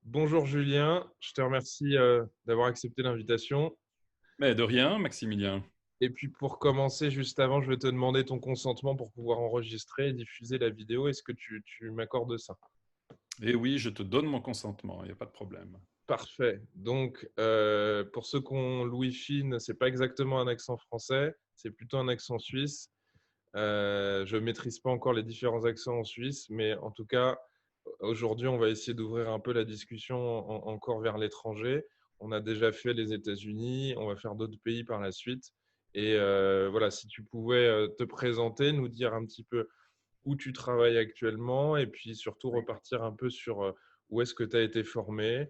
Bonjour Julien, je te remercie d'avoir accepté l'invitation. Mais de rien, Maximilien. Et puis pour commencer, juste avant, je vais te demander ton consentement pour pouvoir enregistrer et diffuser la vidéo. Est-ce que tu m'accordes ça? Et oui, je te donne mon consentement, il n'y a pas de problème. Parfait. Donc, pour ceux qui ont l'ouïe fine, c'est pas exactement un accent français, c'est plutôt un accent suisse. Je ne maîtrise pas encore les différents accents en Suisse, mais en tout cas, aujourd'hui, on va essayer d'ouvrir un peu la discussion encore vers l'étranger. On a déjà fait les États-Unis, on va faire d'autres pays par la suite. Et voilà, si tu pouvais te présenter, nous dire un petit peu où tu travailles actuellement, et puis surtout repartir un peu sur où est-ce que tu as été formé,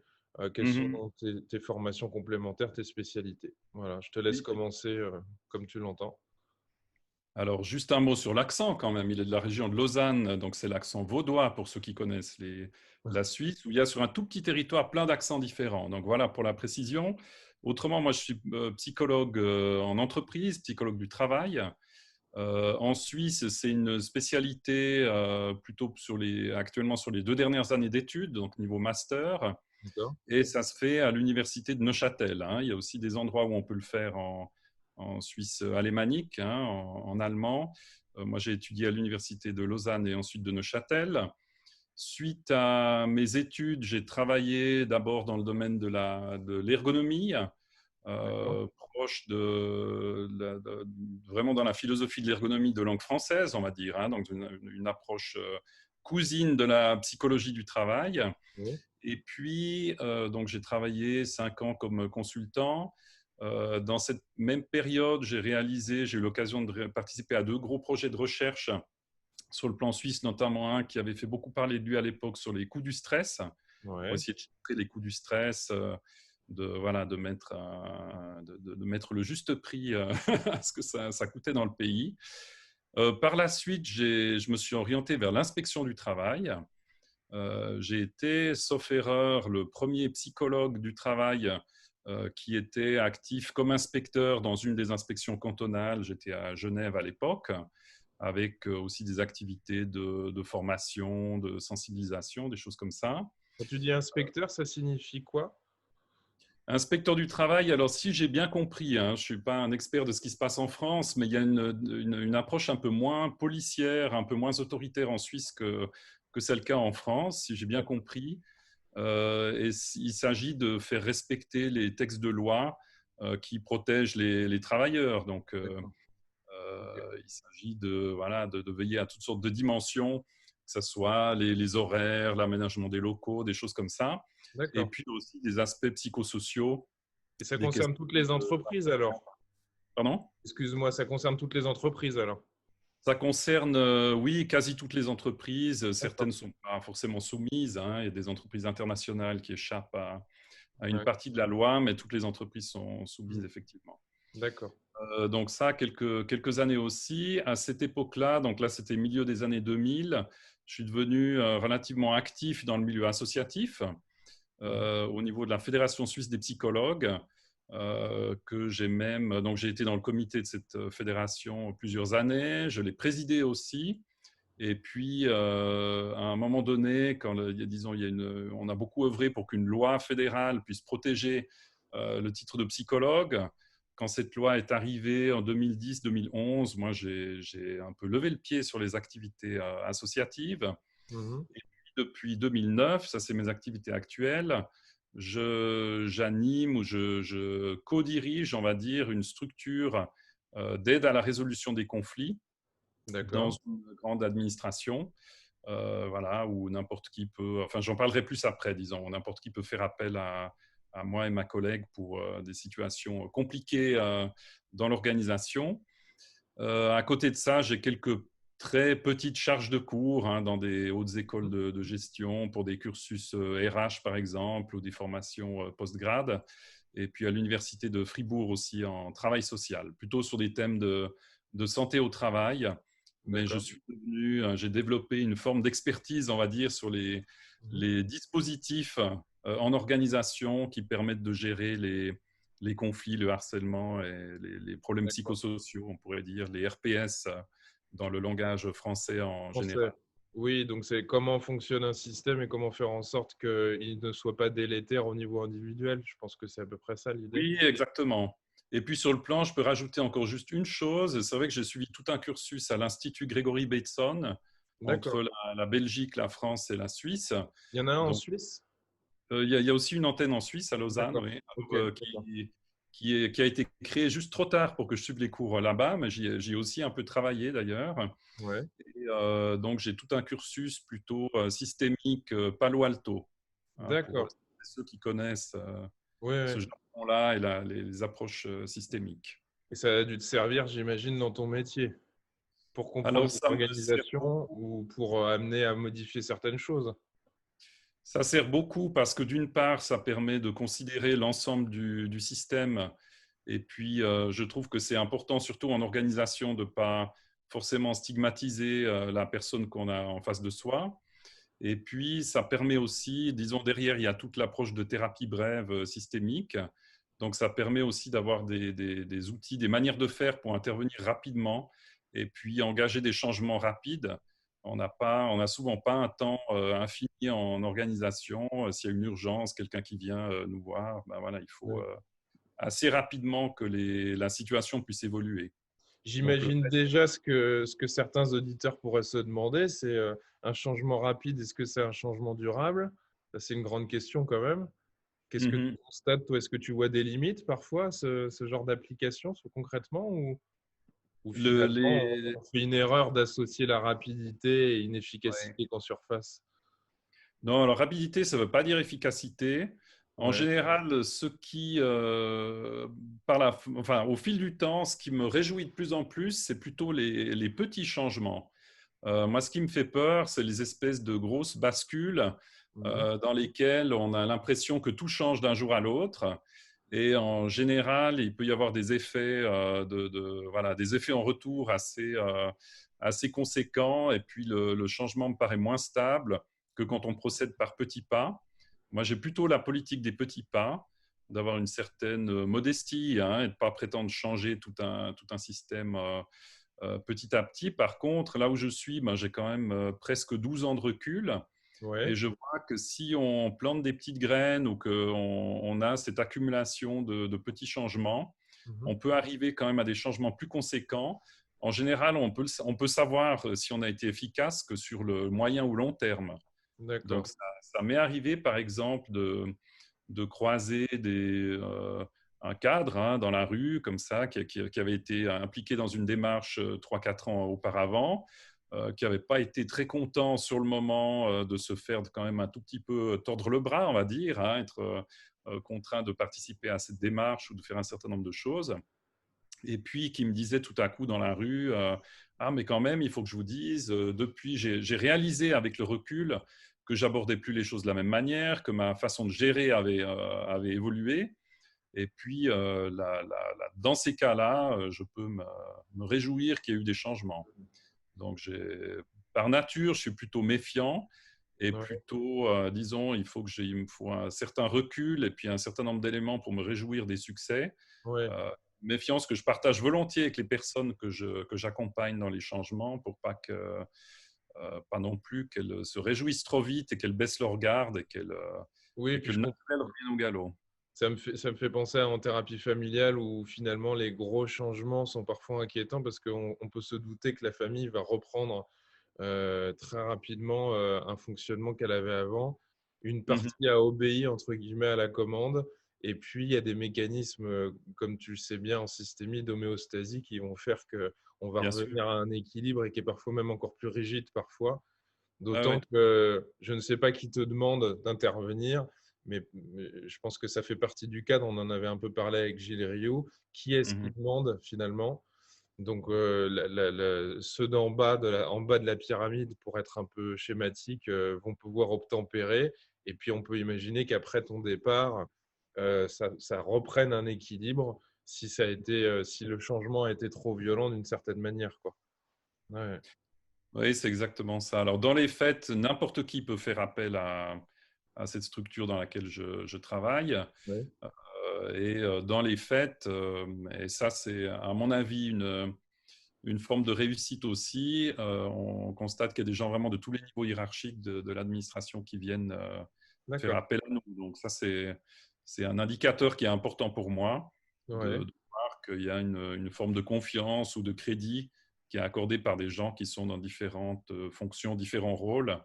quelles Mhm. sont tes formations complémentaires, tes spécialités. Voilà, je te laisse Oui. commencer comme tu l'entends. Alors, juste un mot sur l'accent quand même. Il est de la région de Lausanne, donc c'est l'accent vaudois pour ceux qui connaissent la Suisse, où il y a sur un tout petit territoire plein d'accents différents. Donc voilà pour la précision. Autrement, moi je suis psychologue en entreprise, psychologue du travail. En Suisse, c'est une spécialité plutôt actuellement sur les 2 dernières années d'études, donc niveau master. D'accord. Et ça se fait à l'université de Neuchâtel, hein. Il y a aussi des endroits où on peut le faire en Suisse alémanique, hein, en allemand. Moi, j'ai étudié à l'université de Lausanne et ensuite de Neuchâtel. Suite à mes études, j'ai travaillé d'abord dans le domaine de l'ergonomie, D'accord. proche vraiment dans la philosophie de l'ergonomie de langue française, on va dire, hein, donc une approche cousine de la psychologie du travail. Oui. Et puis, donc j'ai travaillé 5 ans comme consultant. Dans cette même période, j'ai eu l'occasion de participer à 2 gros projets de recherche sur le plan suisse, notamment un qui avait fait beaucoup parler de lui à l'époque sur les coûts du stress, pour Ouais. essayer de chiffrer les coûts du stress, voilà, de mettre le juste prix à ce que ça coûtait dans le pays. Par la suite, je me suis orienté vers l'inspection du travail. J'ai été, sauf erreur, le premier psychologue du travail qui était actif comme inspecteur dans une des inspections cantonales. J'étais à Genève à l'époque, avec aussi des activités de formation, de sensibilisation, des choses comme ça. Quand tu dis inspecteur, ça signifie quoi? Inspecteur du travail, alors si j'ai bien compris, hein, je ne suis pas un expert de ce qui se passe en France, mais il y a une approche un peu moins policière, un peu moins autoritaire en Suisse que c'est le cas en France, si j'ai bien compris. Il s'agit de faire respecter les textes de loi qui protègent les travailleurs. Donc, D'accord. Ok. il s'agit voilà, de veiller à toutes sortes de dimensions, que ce soit les horaires, l'aménagement des locaux, des choses comme ça. Et D'accord. puis aussi des aspects psychosociaux, Et ça des concerne questions toutes les de... entreprises alors? Pardon? Excuse-moi, ça concerne toutes les entreprises alors? Ça concerne, oui, quasi toutes les entreprises. Certaines D'accord. ne sont pas forcément soumises, hein. Il y a des entreprises internationales qui échappent à une Ouais. partie de la loi, mais toutes les entreprises sont Mm. soumises effectivement. D'accord. Donc ça, quelques années aussi. À cette époque-là, donc là c'était milieu des années 2000, je suis devenu relativement actif dans le milieu associatif Mhm. au niveau de la Fédération suisse des psychologues, que j'ai même, donc j'ai été dans le comité de cette fédération plusieurs années, je l'ai présidé aussi. Et puis, à un moment donné, disons, on a beaucoup œuvré pour qu'une loi fédérale puisse protéger le titre de psychologue. Quand cette loi est arrivée en 2010-2011, moi, j'ai un peu levé le pied sur les activités associatives. Mhm. Et puis, depuis 2009, ça c'est mes activités actuelles, j'anime ou je co-dirige, on va dire, une structure d'aide à la résolution des conflits dans D'accord. une grande administration, voilà, où n'importe qui peut, enfin j'en parlerai plus après, disons, où n'importe qui peut faire appel à moi et ma collègue pour des situations compliquées dans l'organisation. À côté de ça, j'ai quelques très petites charges de cours, hein, dans des hautes écoles de gestion pour des cursus RH par exemple ou des formations post-grade. Et puis à l'université de Fribourg aussi en travail social, plutôt sur des thèmes de santé au travail. Mais D'accord. j'ai développé une forme d'expertise, on va dire, sur Mhm. les dispositifs en organisation qui permettent de gérer les conflits, le harcèlement et les problèmes D'accord. psychosociaux, on pourrait dire, les RPS dans le langage français en Français. général. Oui, donc c'est comment fonctionne un système et comment faire en sorte qu'il ne soit pas délétère au niveau individuel. Je pense que c'est à peu près ça l'idée. Oui, exactement. Et puis sur le plan, je peux rajouter encore juste une chose. C'est vrai que j'ai suivi tout un cursus à l'Institut Gregory Bateson D'accord. entre la Belgique, la France et la Suisse. Il y en a un en Donc, Suisse? il y a aussi une antenne en Suisse, à Lausanne, D'accord. oui, Ok, d'accord. qui a été créée juste trop tard pour que je suive les cours là-bas, mais j'y ai aussi un peu travaillé d'ailleurs. Ouais. Et donc, j'ai tout un cursus plutôt systémique Palo Alto, hein, pour D'accord. ceux qui connaissent Ouais, ce ouais. jargon-là et les approches systémiques. Et ça a dû te servir, j'imagine, dans ton métier, pour comprendre Alors, une ça me sert organisation beaucoup. ou pour amener à modifier certaines choses. Ça sert beaucoup parce que d'une part, ça permet de considérer l'ensemble du système. Et puis, je trouve que c'est important, surtout en organisation, de ne pas forcément stigmatiser la personne qu'on a en face de soi. Et puis, ça permet aussi, disons, derrière, il y a toute l'approche de thérapie brève systémique. Donc, ça permet aussi d'avoir des outils, des manières de faire pour intervenir rapidement et puis engager des changements rapides. On n'a souvent pas un temps infini en organisation. S'il y a une urgence, quelqu'un qui vient nous voir, ben voilà, il faut Ouais. assez rapidement que la situation puisse évoluer. Donc, J'imagine déjà ce que certains auditeurs pourraient se demander, c'est un changement rapide, est-ce que c'est un changement durable? Ça, c'est une grande question quand même. Qu'est-ce que tu mhm. constates, toi? Est-ce que tu vois des limites parfois, ce genre d'application, concrètement, ou finalement Les... on fait une erreur d'associer la rapidité et une ouais. efficacité qu'en surface? Non, alors rapidité, ça ne veut pas dire efficacité. En Ouais. général, ce qui, enfin, au fil du temps, ce qui me réjouit de plus en plus, c'est plutôt les petits changements. Moi, ce qui me fait peur, c'est les espèces de grosses bascules Mhm. dans lesquelles on a l'impression que tout change d'un jour à l'autre. Et en général, il peut y avoir des effets, voilà, des effets en retour assez conséquents. Et puis, le changement me paraît moins stable que quand on procède par petits pas. Moi, j'ai plutôt la politique des petits pas, d'avoir une certaine modestie, hein, et de ne pas prétendre changer tout un système petit à petit. Par contre, là où je suis, ben, j'ai quand même presque 12 ans de recul. Et Ouais. je vois que si on plante des petites graines ou qu'on a cette accumulation de petits changements, Mhm. on peut arriver quand même à des changements plus conséquents. En général, on peut savoir si on a été efficace que sur le moyen ou long terme. Donc, D'accord. ça m'est arrivé, par exemple, de croiser un cadre, hein, dans la rue, comme ça, qui avait été impliqué dans une démarche 3-4 ans auparavant, qui n'avait pas été très content sur le moment de se faire quand même un tout petit peu tordre le bras, on va dire, hein, être contraint de participer à cette démarche ou de faire un certain nombre de choses. Et puis qui me disait tout à coup dans la rue, ah mais quand même, il faut que je vous dise, depuis, j'ai réalisé avec le recul que j'abordais plus les choses de la même manière, que ma façon de gérer avait évolué. Et puis, dans ces cas-là, je peux me réjouir qu'il y ait eu des changements. Donc, par nature, je suis plutôt méfiant et Ouais. plutôt, disons, il me faut un certain recul et puis un certain nombre d'éléments pour me réjouir des succès. Ouais. Euh, Méfiance que je partage volontiers avec les personnes que j'accompagne dans les changements pour pas non plus qu'elles se réjouissent trop vite et qu'elles baissent leur garde Oui, et que puis le je comprends. naturel revienne au galop. Ça me fait penser en thérapie familiale où finalement les gros changements sont parfois inquiétants parce qu'on peut se douter que la famille va reprendre très rapidement un fonctionnement qu'elle avait avant. Une Mhm. partie a obéi entre guillemets à la commande. Et puis, il y a des mécanismes, comme tu le sais bien, en systémie d'homéostasie qui vont faire qu'on va Bien sûr. revenir à un équilibre et qui est parfois même encore plus rigide parfois. Ah D'autant ouais. que je ne sais pas qui te demande d'intervenir, mais je pense que ça fait partie du cadre. On en avait un peu parlé avec Gilles Rioux. Qui est-ce qui Mhm. demande finalement? Donc, ceux d'en bas en bas de la pyramide, pour être un peu schématique, vont pouvoir obtempérer. Et puis, on peut imaginer qu'après ton départ, ça reprenne un équilibre si le changement a été trop violent d'une certaine manière, quoi. Ouais, Oui, c'est exactement ça. Alors, dans les faits, n'importe qui peut faire appel à cette structure dans laquelle je travaille. ouais, Et dans les faits, et ça, c'est à mon avis une forme de réussite aussi. On constate qu'il y a des gens vraiment de tous les niveaux hiérarchiques de l'administration qui viennent faire D'accord. appel à nous. Donc ça, c'est un indicateur qui est important pour moi, Ouais. de voir qu'il y a une forme de confiance ou de crédit qui est accordé par des gens qui sont dans différentes fonctions, différents rôles,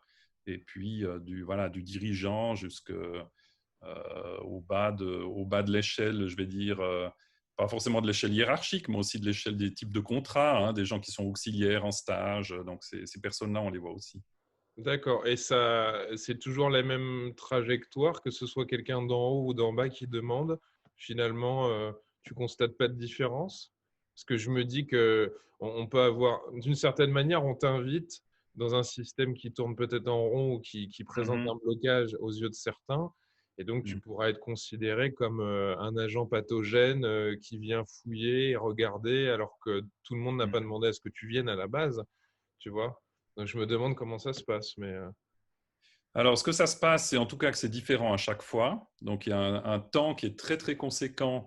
et puis voilà, du dirigeant au bas de l'échelle, je vais dire, pas forcément de l'échelle hiérarchique, mais aussi de l'échelle des types de contrats, hein, des gens qui sont auxiliaires en stage. Donc, ces personnes-là, on les voit aussi. D'accord. Et ça, c'est toujours la même trajectoire, que ce soit quelqu'un d'en haut ou d'en bas qui demande. Finalement, tu constates pas de différence? Parce que je me dis que on peut avoir, d'une certaine manière, on t'invite dans un système qui tourne peut-être en rond ou qui présente un Mhm. blocage aux yeux de certains. Et donc, tu Mhm. pourras être considéré comme un agent pathogène qui vient fouiller et regarder, alors que tout le monde n'a pas Mhm. demandé à ce que tu viennes à la base, tu vois? Donc, je me demande comment ça se passe, mais Alors, ce que ça se passe, c'est en tout cas que c'est différent à chaque fois. Donc, il y a un temps qui est très, très conséquent,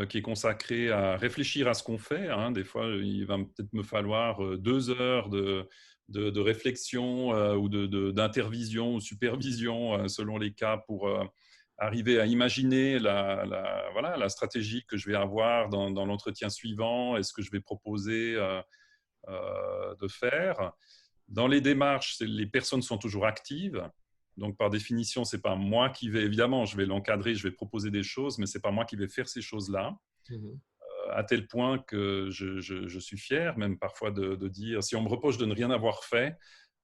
qui est consacré à réfléchir à ce qu'on fait, hein. Des fois, il va peut-être me falloir 2 heures de réflexion ou d'intervision ou supervision, selon les cas, pour arriver à imaginer voilà, la stratégie que je vais avoir dans l'entretien suivant et ce que je vais proposer de faire. Dans les démarches, les personnes sont toujours actives. Donc, par définition, ce n'est pas moi qui vais, évidemment, je vais l'encadrer, je vais proposer des choses, mais ce n'est pas moi qui vais faire ces choses-là. mhm. À tel point que je suis fier, même parfois, de dire, si on me reproche de ne rien avoir fait,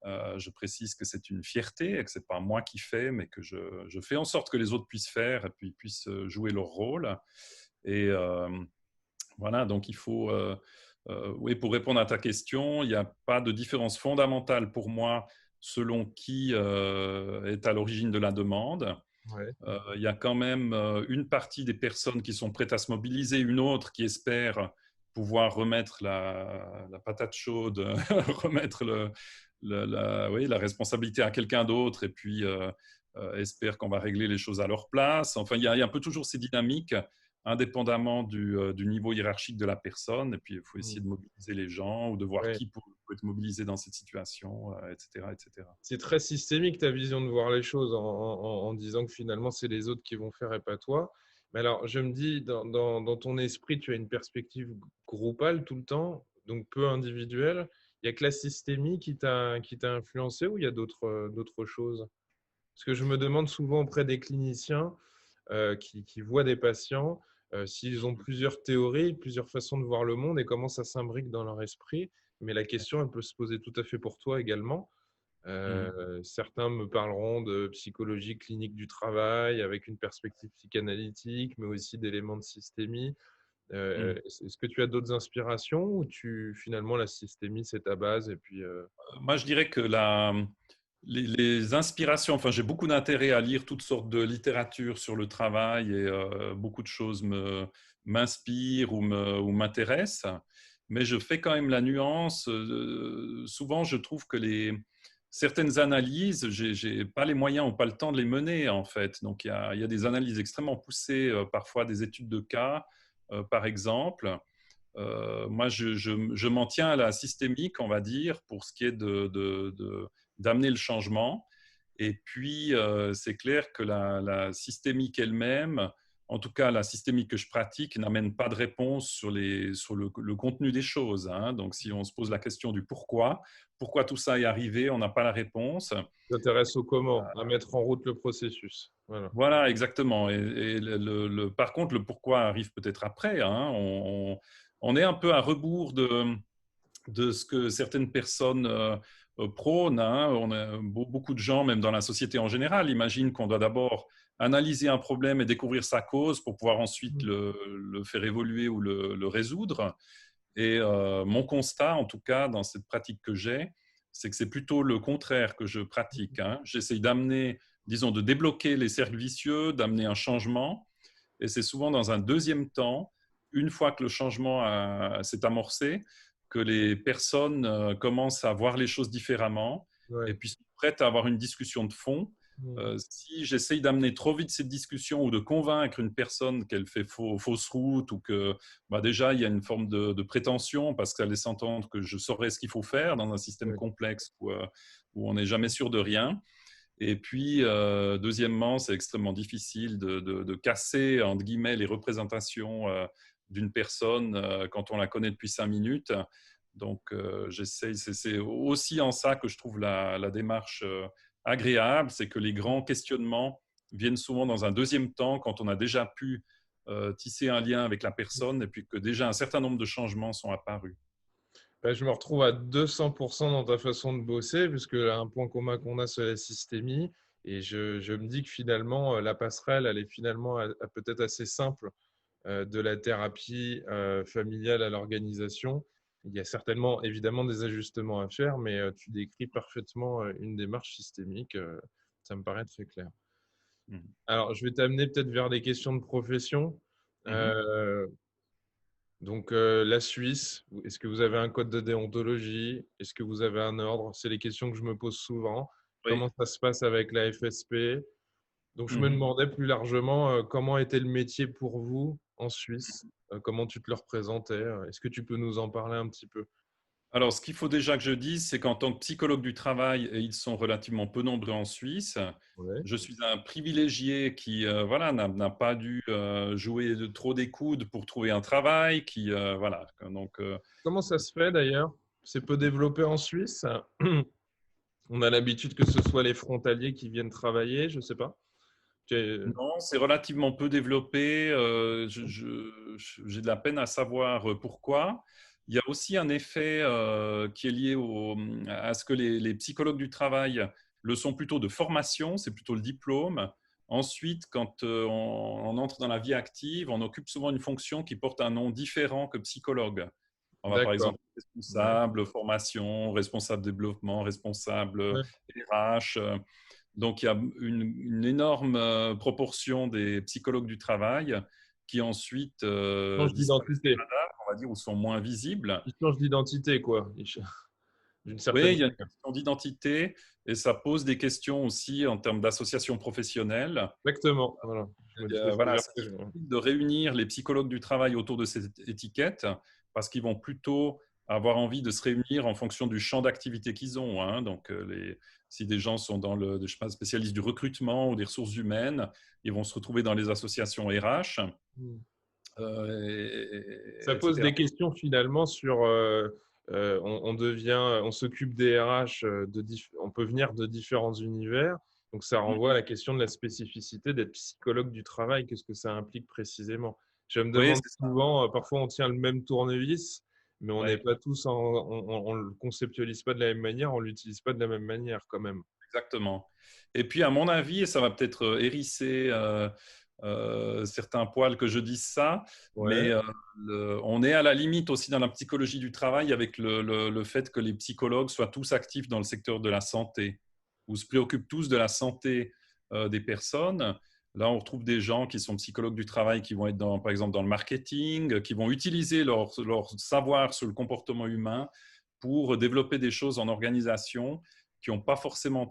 je précise que c'est une fierté et que ce n'est pas moi qui fais, mais que je fais en sorte que les autres puissent faire et puis puissent jouer leur rôle. Et voilà, donc il faut, oui, pour répondre à ta question, il n'y a pas de différence fondamentale pour moi selon qui est à l'origine de la demande. Ouais. Il y a quand même une partie des personnes qui sont prêtes à se mobiliser, une autre qui espère pouvoir remettre la patate chaude, remettre oui, la responsabilité à quelqu'un d'autre et puis espère qu'on va régler les choses à leur place. Enfin, il y a un peu toujours ces dynamiques indépendamment du niveau hiérarchique de la personne. Et puis, il faut essayer Mhm. de mobiliser les gens ou de voir Ouais. qui peut être mobilisé dans cette situation, etc., etc. C'est très systémique ta vision de voir les choses en disant que finalement c'est les autres qui vont faire et pas toi. Mais alors, je me dis, dans ton esprit, tu as une perspective groupale tout le temps, donc peu individuelle. Il y a que la systémie qui t'a influencé, ou il y a d'autres choses? Parce que je me demande souvent auprès des cliniciens qui voient des patients, s'ils ont plusieurs théories, plusieurs façons de voir le monde et comment ça s'imbrique dans leur esprit. Mais la question, elle peut se poser tout à fait pour toi également. Mhm. Certains me parleront de psychologie clinique du travail avec une perspective psychanalytique, mais aussi d'éléments de systémie. Mhm. Est-ce que tu as d'autres inspirations, ou finalement la systémie c'est ta base et puis Moi, je dirais que les inspirations, enfin, j'ai beaucoup d'intérêt à lire toutes sortes de littérature sur le travail et beaucoup de choses m'inspirent ou m'intéressent, mais je fais quand même la nuance. Souvent, je trouve que certaines analyses, j'ai pas les moyens ou pas le temps de les mener, en fait. Donc, il y a des analyses extrêmement poussées, parfois des études de cas, par exemple. Moi, je m'en tiens à la systémique, on va dire, pour ce qui est d'amener le changement. Et puis, c'est clair que la systémique elle-même, en tout cas la systémique que je pratique, n'amène pas de réponse sur le contenu des choses, hein. Donc, si on se pose la question du pourquoi tout ça est arrivé, on n'a pas la réponse. t'intéresses au comment, à mettre en route le processus. Voilà. Voilà, exactement. Et par contre, le pourquoi arrive peut-être après, hein. On est un peu à rebours de ce que certaines personnes prônent, hein. On a beaucoup de gens, même dans la société en général, imaginent qu'on doit d'abord analyser un problème et découvrir sa cause pour pouvoir ensuite Mhm. le faire évoluer ou le résoudre. Et mon constat, en tout cas, dans cette pratique que j'ai, c'est que c'est plutôt le contraire que je pratique, hein. J'essaye d'amener, disons, de débloquer les cercles vicieux, d'amener un changement. Et c'est souvent dans un deuxième temps, une fois que le changement s'est amorcé, que les personnes commencent à voir les choses différemment et Ouais. puis sont prêtes à avoir une discussion de fond. Mmh. Si j'essaye d'amener trop vite cette discussion ou de convaincre une personne qu'elle fait fausse route ou que déjà il y a une forme de prétention parce qu'elle laisse entendre que je saurais ce qu'il faut faire dans un système Oui. complexe où on n'est jamais sûr de rien. Et puis, deuxièmement, c'est extrêmement difficile de casser, entre guillemets, les représentations d'une personne quand on la connaît depuis 5 minutes. Donc, j'essaye, c'est aussi en ça que je trouve la démarche agréable, c'est que les grands questionnements viennent souvent dans un deuxième temps quand on a déjà pu tisser un lien avec la personne et puis que déjà un certain nombre de changements sont apparus. Bah, je me retrouve à 200% dans ta façon de bosser, puisque un point commun qu'on a, c'est la systémie. Et je me dis que finalement, la passerelle, elle est finalement peut-être assez simple de la thérapie familiale à l'organisation. Il y a certainement, évidemment, des ajustements à faire, mais tu décris parfaitement une démarche systémique. Ça me paraît très clair. Mhm. Alors, je vais t'amener peut-être vers des questions de profession. Mhm. Euh, donc, la Suisse, est-ce que vous avez un code de déontologie? Est-ce que vous avez un ordre? C'est les questions que je me pose souvent. Oui. Comment ça se passe avec la FSP? Donc, je me Mhm. demandais plus largement comment était le métier pour vous en Suisse? Comment tu te le représentais? Est-ce que tu peux nous en parler un petit peu? Alors, ce qu'il faut déjà que je dise, c'est qu'en tant que psychologue du travail, et ils sont relativement peu nombreux en Suisse, Ouais. je suis un privilégié qui voilà, n'a pas dû jouer de trop des coudes pour trouver un travail. Voilà. Donc, Comment ça se fait d'ailleurs? C'est peu développé en Suisse. On a l'habitude que ce soit les frontaliers qui viennent travailler, je sais pas. Tu- non, c'est relativement peu développé. J'ai de la peine à savoir pourquoi. Il y a aussi un effet qui est lié à ce que les psychologues du travail le sont plutôt de formation, c'est plutôt le diplôme. Ensuite, quand on entre dans la vie active, on occupe souvent une fonction qui porte un nom différent que psychologue. On va par D'accord. exemple Ouais. responsable formation, responsable développement, responsable Ouais. RH. Donc, il y a une énorme proportion des psychologues du travail qui ensuite Ils changent disparaissent des d'identité. radars, on va dire, ou sont moins visibles. Ils changent d'identité, quoi. D'une Oui, certaine il y a une manière. question d'identité et ça pose des questions aussi en termes d'association professionnelle. Exactement. Voilà. Je me disais, c'est Voilà, vers c'est que difficile de réunir les psychologues du travail autour de cette étiquette parce qu'ils vont plutôt avoir envie de se réunir en fonction du champ d'activité qu'ils ont, hein. Donc, si des gens sont dans je sais pas, spécialistes du recrutement ou des ressources humaines, ils vont se retrouver dans les associations RH, Ça pose etc. des questions finalement sur. On s'occupe des RH, on peut venir de différents univers. Donc ça renvoie à la question de la spécificité d'être psychologue du travail. Qu'est-ce que ça implique précisément? Je me Oui, demande c'est ça. souvent, parfois on tient le même tournevis, mais on n'est Ouais, pas tous, on le conceptualise pas de la même manière, on l'utilise pas de la même manière quand même. exactement. Et puis, à mon avis, et ça va peut-être hérisser certains poils que je dise ça, Ouais, mais on est à la limite aussi dans la psychologie du travail avec le fait que les psychologues soient tous actifs dans le secteur de la santé, ou se préoccupent tous de la santé des personnes. Là, on retrouve des gens qui sont psychologues du travail, qui vont être par exemple dans le marketing, qui vont utiliser leur savoir sur le comportement humain pour développer des choses en organisation qui n'ont pas forcément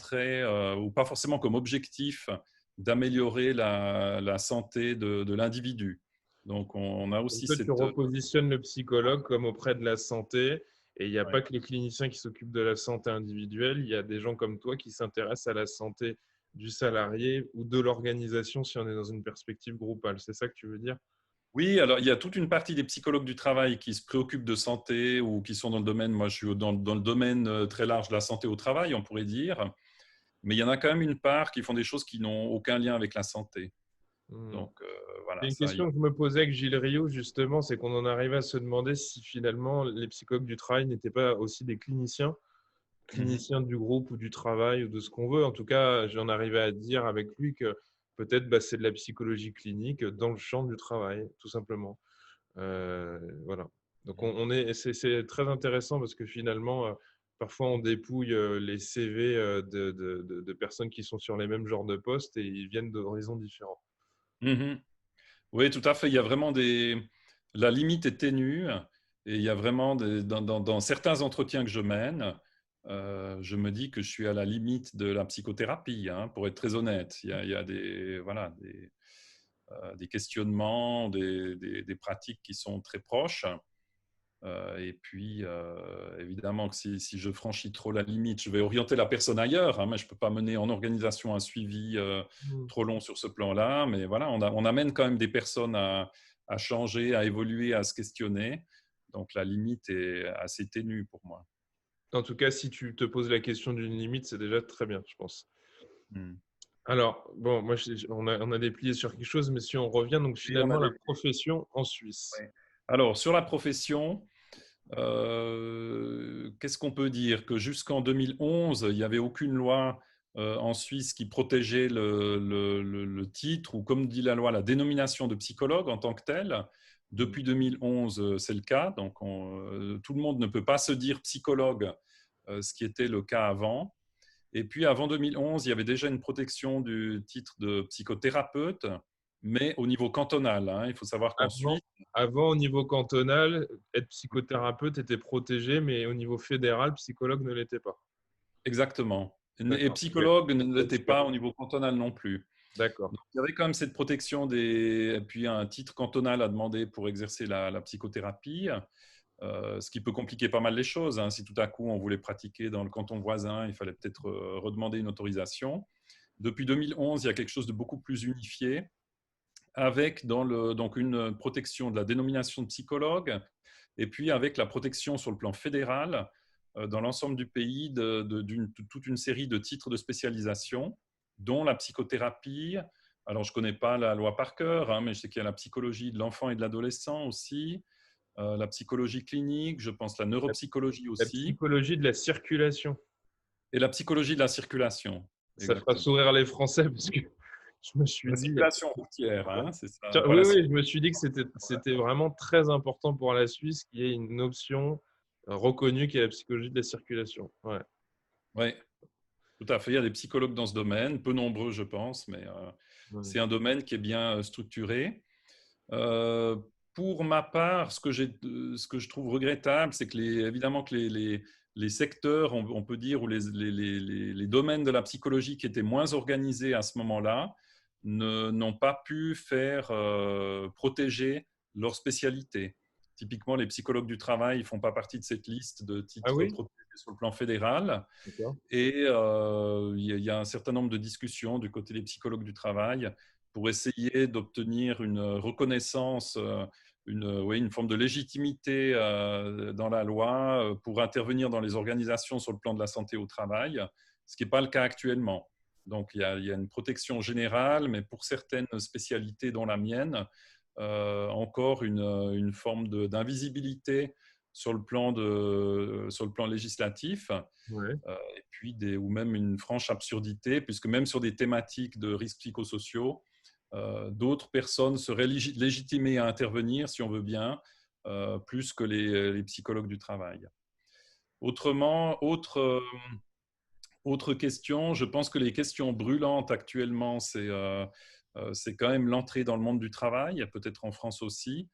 ou pas forcément comme objectif d'améliorer la santé de l'individu. Donc, on a comme aussi ça, tu cette... repositionnes le psychologue comme auprès de la santé. Et il n'y a pas ouais. que les cliniciens qui s'occupent de la santé individuelle, il y a des gens comme toi qui s'intéressent à la santé du salarié ou de l'organisation si on est dans une perspective groupale. C'est ça que tu veux dire? Oui, alors il y a toute une partie des psychologues du travail qui se préoccupent de santé ou qui sont dans le domaine, moi je suis dans le domaine très large de la santé au travail, on pourrait dire, mais il y en a quand même une part qui font des choses qui n'ont aucun lien avec la santé. Hmm. Donc voilà, C'est une ça, question que je me posais avec Gilles Rio, justement, c'est qu'on en arrive à se demander si finalement les psychologues du travail n'étaient pas aussi des cliniciens, Mhm. cliniciens du groupe ou du travail ou de ce qu'on veut. En tout cas, j'en arrivais à dire avec lui que peut-être c'est de la psychologie clinique dans le champ du travail, tout simplement. Voilà. Donc c'est très intéressant parce que finalement, parfois on dépouille les CV de personnes qui sont sur les mêmes genres de postes et ils viennent d'horizons différents. Mhm. Oui, tout à fait. Il y a vraiment La limite est ténue et il y a vraiment dans certains entretiens que je mène, je me dis que je suis à la limite de la psychothérapie, hein, pour être très honnête. Il y a des questionnements, des pratiques qui sont très proches. Et puis, évidemment, que si je franchis trop la limite, je vais orienter la personne ailleurs, hein, mais je ne peux pas mener en organisation un suivi Mm. trop long sur ce plan-là. Mais voilà, on amène quand même des personnes à changer, à évoluer, à se questionner. Donc, la limite est assez ténue pour moi. En tout cas, si tu te poses la question d'une limite, c'est déjà très bien, je pense. Hmm. Alors, bon, moi, on a déplié sur quelque chose, mais si on revient donc Et on a finalement à la profession en Suisse. ouais. Alors, sur la profession, qu'est-ce qu'on peut dire? Que jusqu'en 2011, il n'y avait aucune loi en Suisse qui protégeait le titre, ou comme dit la loi, la dénomination de psychologue en tant que telle. Mm. Depuis 2011, c'est le cas. Donc, tout le monde ne peut pas se dire psychologue, ce qui était le cas avant. Et puis, avant 2011, il y avait déjà une protection du titre de psychothérapeute, mais au niveau cantonal, hein. Il faut savoir qu'en Avant, Suisse, avant, au niveau cantonal, être psychothérapeute était protégé, mais au niveau fédéral, psychologue ne l'était pas. exactement. Et D'accord. Ok. psychologue ne Être l'était sûr. pas au niveau cantonal non plus. D'accord. Donc, il y avait quand même cette protection des. Et puis, un titre cantonal à demander pour exercer la psychothérapie, ce qui peut compliquer pas mal les choses, hein. Si tout à coup on voulait pratiquer dans le canton voisin, il fallait peut-être redemander une autorisation. Depuis 2011, il y a quelque chose de beaucoup plus unifié, avec donc une protection de la dénomination de psychologue, et puis avec la protection sur le plan fédéral dans l'ensemble du pays toute une série de titres de spécialisation, dont la psychothérapie. Alors, je ne connais pas la loi par cœur, hein, mais je sais qu'il y a la psychologie de l'enfant et de l'adolescent aussi, la psychologie clinique, je pense la La, neuropsychologie la aussi, psychologie de la circulation. et la psychologie de la circulation, Ça fera exactement. sourire les Français parce que je me suis La dit. circulation routière, hein, c'est ça. Oui, Voilà, oui, je me suis dit que c'était vraiment très important pour la Suisse qu'il y ait une option reconnue qui est la psychologie de la circulation. Ouais. ouais, tout à fait. Il y a des psychologues dans ce domaine, peu nombreux, je pense, mais Ouais. c'est un domaine qui est bien structuré. Euh, pour ma part, ce que je trouve regrettable, c'est que évidemment que les secteurs, on peut dire, ou les domaines de la psychologie qui étaient moins organisés à ce moment-là, n'ont pas pu faire protéger leur spécialité. Typiquement, les psychologues du travail ne font pas partie de cette liste de Ah titres oui? protégés sur le plan fédéral. D'accord. Et il y a un certain nombre de discussions du côté des psychologues du travail pour essayer d'obtenir une reconnaissance, oui, une forme de légitimité dans la loi pour intervenir dans les organisations sur le plan de la santé au travail, ce qui n'est pas le cas actuellement. Donc, il y a une protection générale, mais pour certaines spécialités, dont la mienne, encore une forme d'invisibilité sur le plan législatif. Ouais. Et puis ou même une franche absurdité, puisque même sur des thématiques de risques psychosociaux, d'autres personnes seraient légitimées à intervenir, si on veut bien, plus que les psychologues du travail. Autrement, autre question, je pense que les questions brûlantes actuellement, c'est quand même l'entrée dans le monde du travail, peut-être en France aussi,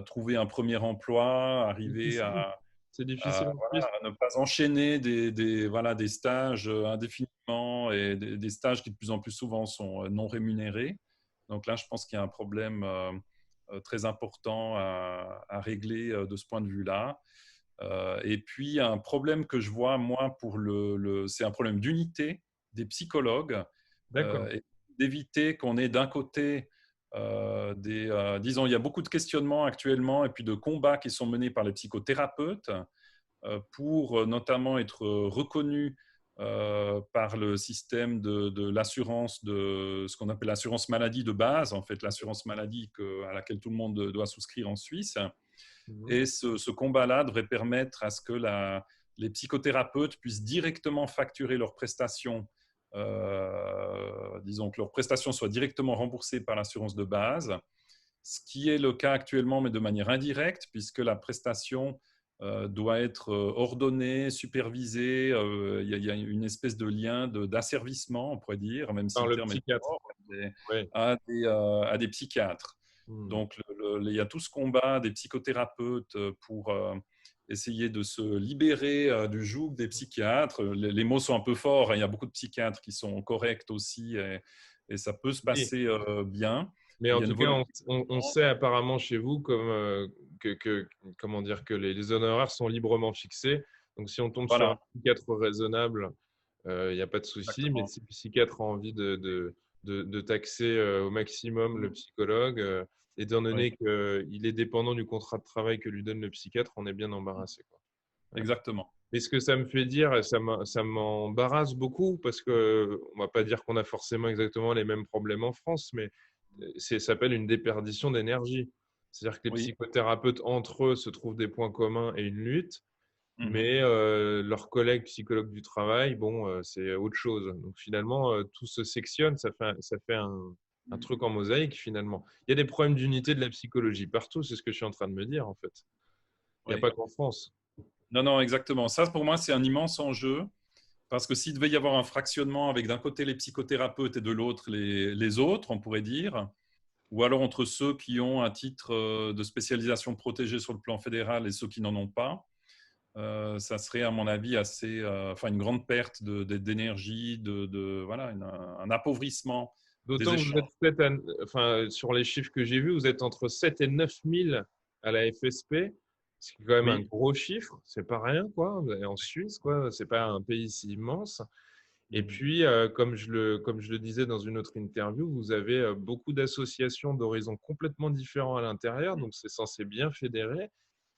trouver un premier emploi, arriver Difficile. C'est difficile en voilà, Suisse. à ne pas enchaîner voilà, des stages indéfiniment, et des stages qui de plus en plus souvent sont non rémunérés. Donc là, je pense qu'il y a un problème très important à régler de ce point de vue-là. Et puis, un problème que je vois, moi, c'est un problème d'unité des psychologues, D'accord. et d'éviter qu'on ait d'un côté disons, il y a beaucoup de questionnements actuellement et puis de combats qui sont menés par les psychothérapeutes pour notamment être reconnus par le système de l'assurance, de ce qu'on appelle l'assurance maladie de base, en fait, l'assurance maladie à laquelle tout le monde doit souscrire en Suisse. Mhm. Et ce combat-là devrait permettre à ce que les psychothérapeutes puissent directement facturer leurs prestations, disons que leurs prestations soient directement remboursées par l'assurance de base, ce qui est le cas actuellement, mais de manière indirecte, puisque la prestation doit être ordonnée, supervisée. Il y a une espèce de lien d'asservissement, on pourrait dire, même si Par le le terme est psychiatre. fort, Oui. à des psychiatres. Mhm. Donc, il y a tout ce combat des psychothérapeutes essayer de se libérer du joug des psychiatres. Les mots sont un peu forts, hein, il y a beaucoup de psychiatres qui sont corrects aussi, et ça peut se Oui. passer bien. Mais Il en y a une tout cas, volonté. on sait apparemment chez vous comment dire, que les honoraires sont librement fixés. Donc, si on tombe sur un Voilà, psychiatre raisonnable, il n'y a pas de souci. Mais exactement. si le psychiatre a envie de taxer au maximum le Mhm. psychologue, étant Oui, donné qu'il est dépendant du contrat de travail que lui donne le psychiatre, on est bien embarrassé, quoi. Ouais. exactement. Mais ce que ça me fait dire, et ça m'embarrasse beaucoup, parce que on va pas dire qu'on a forcément exactement les mêmes problèmes en France, mais ça s'appelle une déperdition d'énergie. C'est-à-dire que les Oui. psychothérapeutes entre eux se trouvent des points communs et une lutte, Mhm. mais leurs collègues psychologues du travail, bon, c'est autre chose. Donc finalement, tout se sectionne, ça fait un truc en mosaïque finalement. Il y a des problèmes d'unité de la psychologie partout, c'est ce que je suis en train de me dire en fait. Il n'y a Oui. pas qu'en France. Non, non, exactement. Ça, pour moi, c'est un immense enjeu. Parce que s'il devait y avoir un fractionnement avec d'un côté les psychothérapeutes et de l'autre les autres, on pourrait dire, ou alors entre ceux qui ont un titre de spécialisation protégée sur le plan fédéral et ceux qui n'en ont pas, ça serait à mon avis enfin une grande perte d'énergie, voilà, un appauvrissement des D'autant que vous échanges. êtes peut-être, enfin, sur les chiffres que j'ai vus, vous êtes entre 7 et 9 000 à la FSP, ce qui est quand même un Oui, gros chiffre. C'est pas rien, quoi. Vous êtes en Suisse, quoi. C'est pas un pays si immense. Et mhm, puis, comme je le disais dans une autre interview, vous avez beaucoup d'associations d'horizons complètement différents à l'intérieur, donc c'est censé bien fédérer.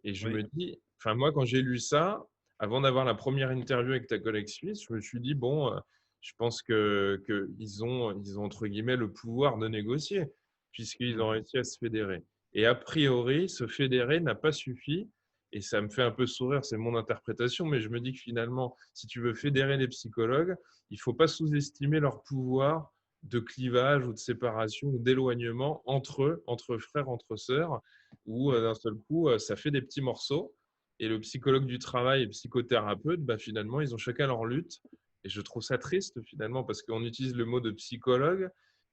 Et je me oui, dis, enfin, moi, quand j'ai lu ça, avant d'avoir la première interview avec ta collègue suisse, je me suis dit, bon, je pense que ils ont, entre guillemets, le pouvoir de négocier, puisqu'ils ont mhm. réussi à se fédérer. Et a priori, se fédérer n'a pas suffi. Et ça me fait un peu sourire, c'est mon interprétation, mais je me dis que finalement, si tu veux fédérer les psychologues, il ne faut pas sous-estimer leur pouvoir de clivage ou de séparation ou d'éloignement entre eux, entre frères, entre sœurs, où Oui. d'un seul coup, ça fait des petits morceaux. Et le psychologue du travail et le psychothérapeute, bah, finalement, ils ont chacun leur lutte. Et je trouve ça triste finalement parce qu'on utilise le mot de psychologue,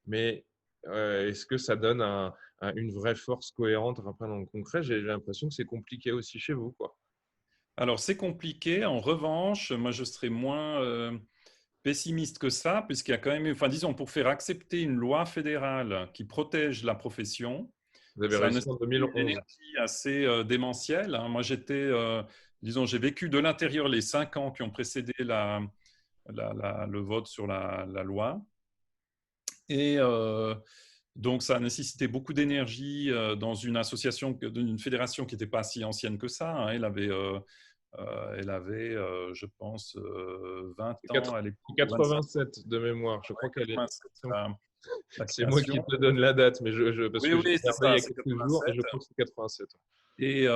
mais est-ce que ça donne une vraie force cohérente après dans le concret? J'ai l'impression que c'est compliqué aussi chez vous, quoi. Alors c'est compliqué. En revanche, moi je serais moins pessimiste que ça, puisqu'il y a quand même, enfin disons, pour faire accepter une loi fédérale qui protège la profession, Vous avez ça réussi en nécessite une 2011. énergie assez démentielle, hein. Moi, disons, j'ai vécu de l'intérieur les 5 ans qui ont précédé le vote sur la loi. Et donc, ça a nécessité beaucoup d'énergie dans une association, d'une fédération qui n'était pas si ancienne que ça, hein. Elle avait, je pense, 20 C'est ans à l'époque, ou 25 ans. 87 de mémoire. Je crois qu'elle est. 87, la C'est moi qui création. te donne la date, mais parce Oui, que j'ai oui, c'est regardé il y ça, a c'est quelques jours et 87. je crois que c'est 87. Et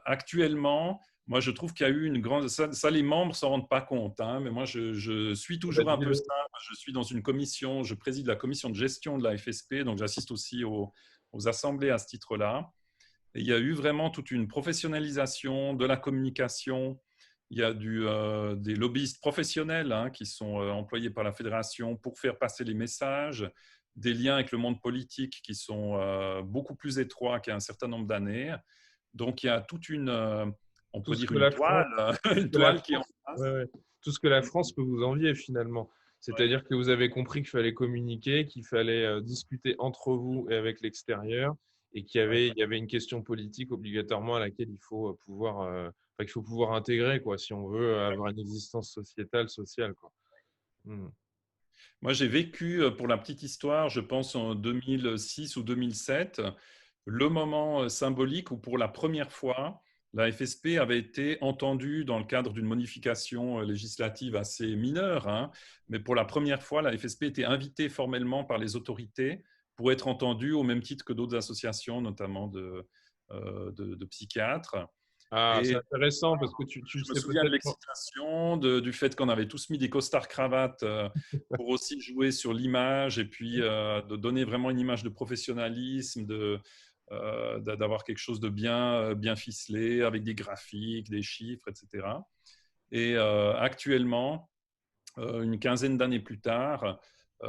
actuellement, moi, je trouve qu'il y a eu une grande. Ça, les membres ne s'en rendent pas compte, hein, mais moi, je suis Ah bah, toujours un peu dis-le. ça. Je suis dans une commission, je préside la commission de gestion de la FSP, donc j'assiste aussi aux assemblées à ce titre-là. Et il y a eu vraiment toute une professionnalisation de la communication. Il y a des lobbyistes professionnels, hein, qui sont employés par la fédération pour faire passer les messages, des liens avec le monde politique qui sont beaucoup plus étroits qu'il y a un certain nombre d'années. Donc, il y a toute on Tout pourrait ce dire que une la toile, France, tout ce une que la toile qui est en France, place. ouais, ouais. Tout ce que la France peut vous envier finalement. Ouais, C'est-à-dire que vous avez compris qu'il fallait communiquer, qu'il fallait discuter entre vous et avec l'extérieur, et ouais. il y avait une question politique obligatoirement à laquelle il faut enfin, qu'il faut pouvoir intégrer, quoi, si on veut avoir une existence sociétale, sociale, quoi. Hmm. Moi, j'ai vécu, pour la petite histoire, je pense en 2006 ou 2007, le moment symbolique où pour la première fois, la FSP avait été entendue dans le cadre d'une modification législative assez mineure, hein, mais pour la première fois, la FSP était invitée formellement par les autorités pour être entendue au même titre que d'autres associations, notamment de psychiatres. Ah, c'est Et intéressant parce que tu je me sais souviens de peut-être. l'excitation, du fait qu'on avait tous mis des costards cravates pour aussi jouer sur l'image et puis de donner vraiment une image de professionnalisme, d'avoir quelque chose de bien ficelé avec des graphiques, des chiffres, etc. Et actuellement, une quinzaine d'années plus tard,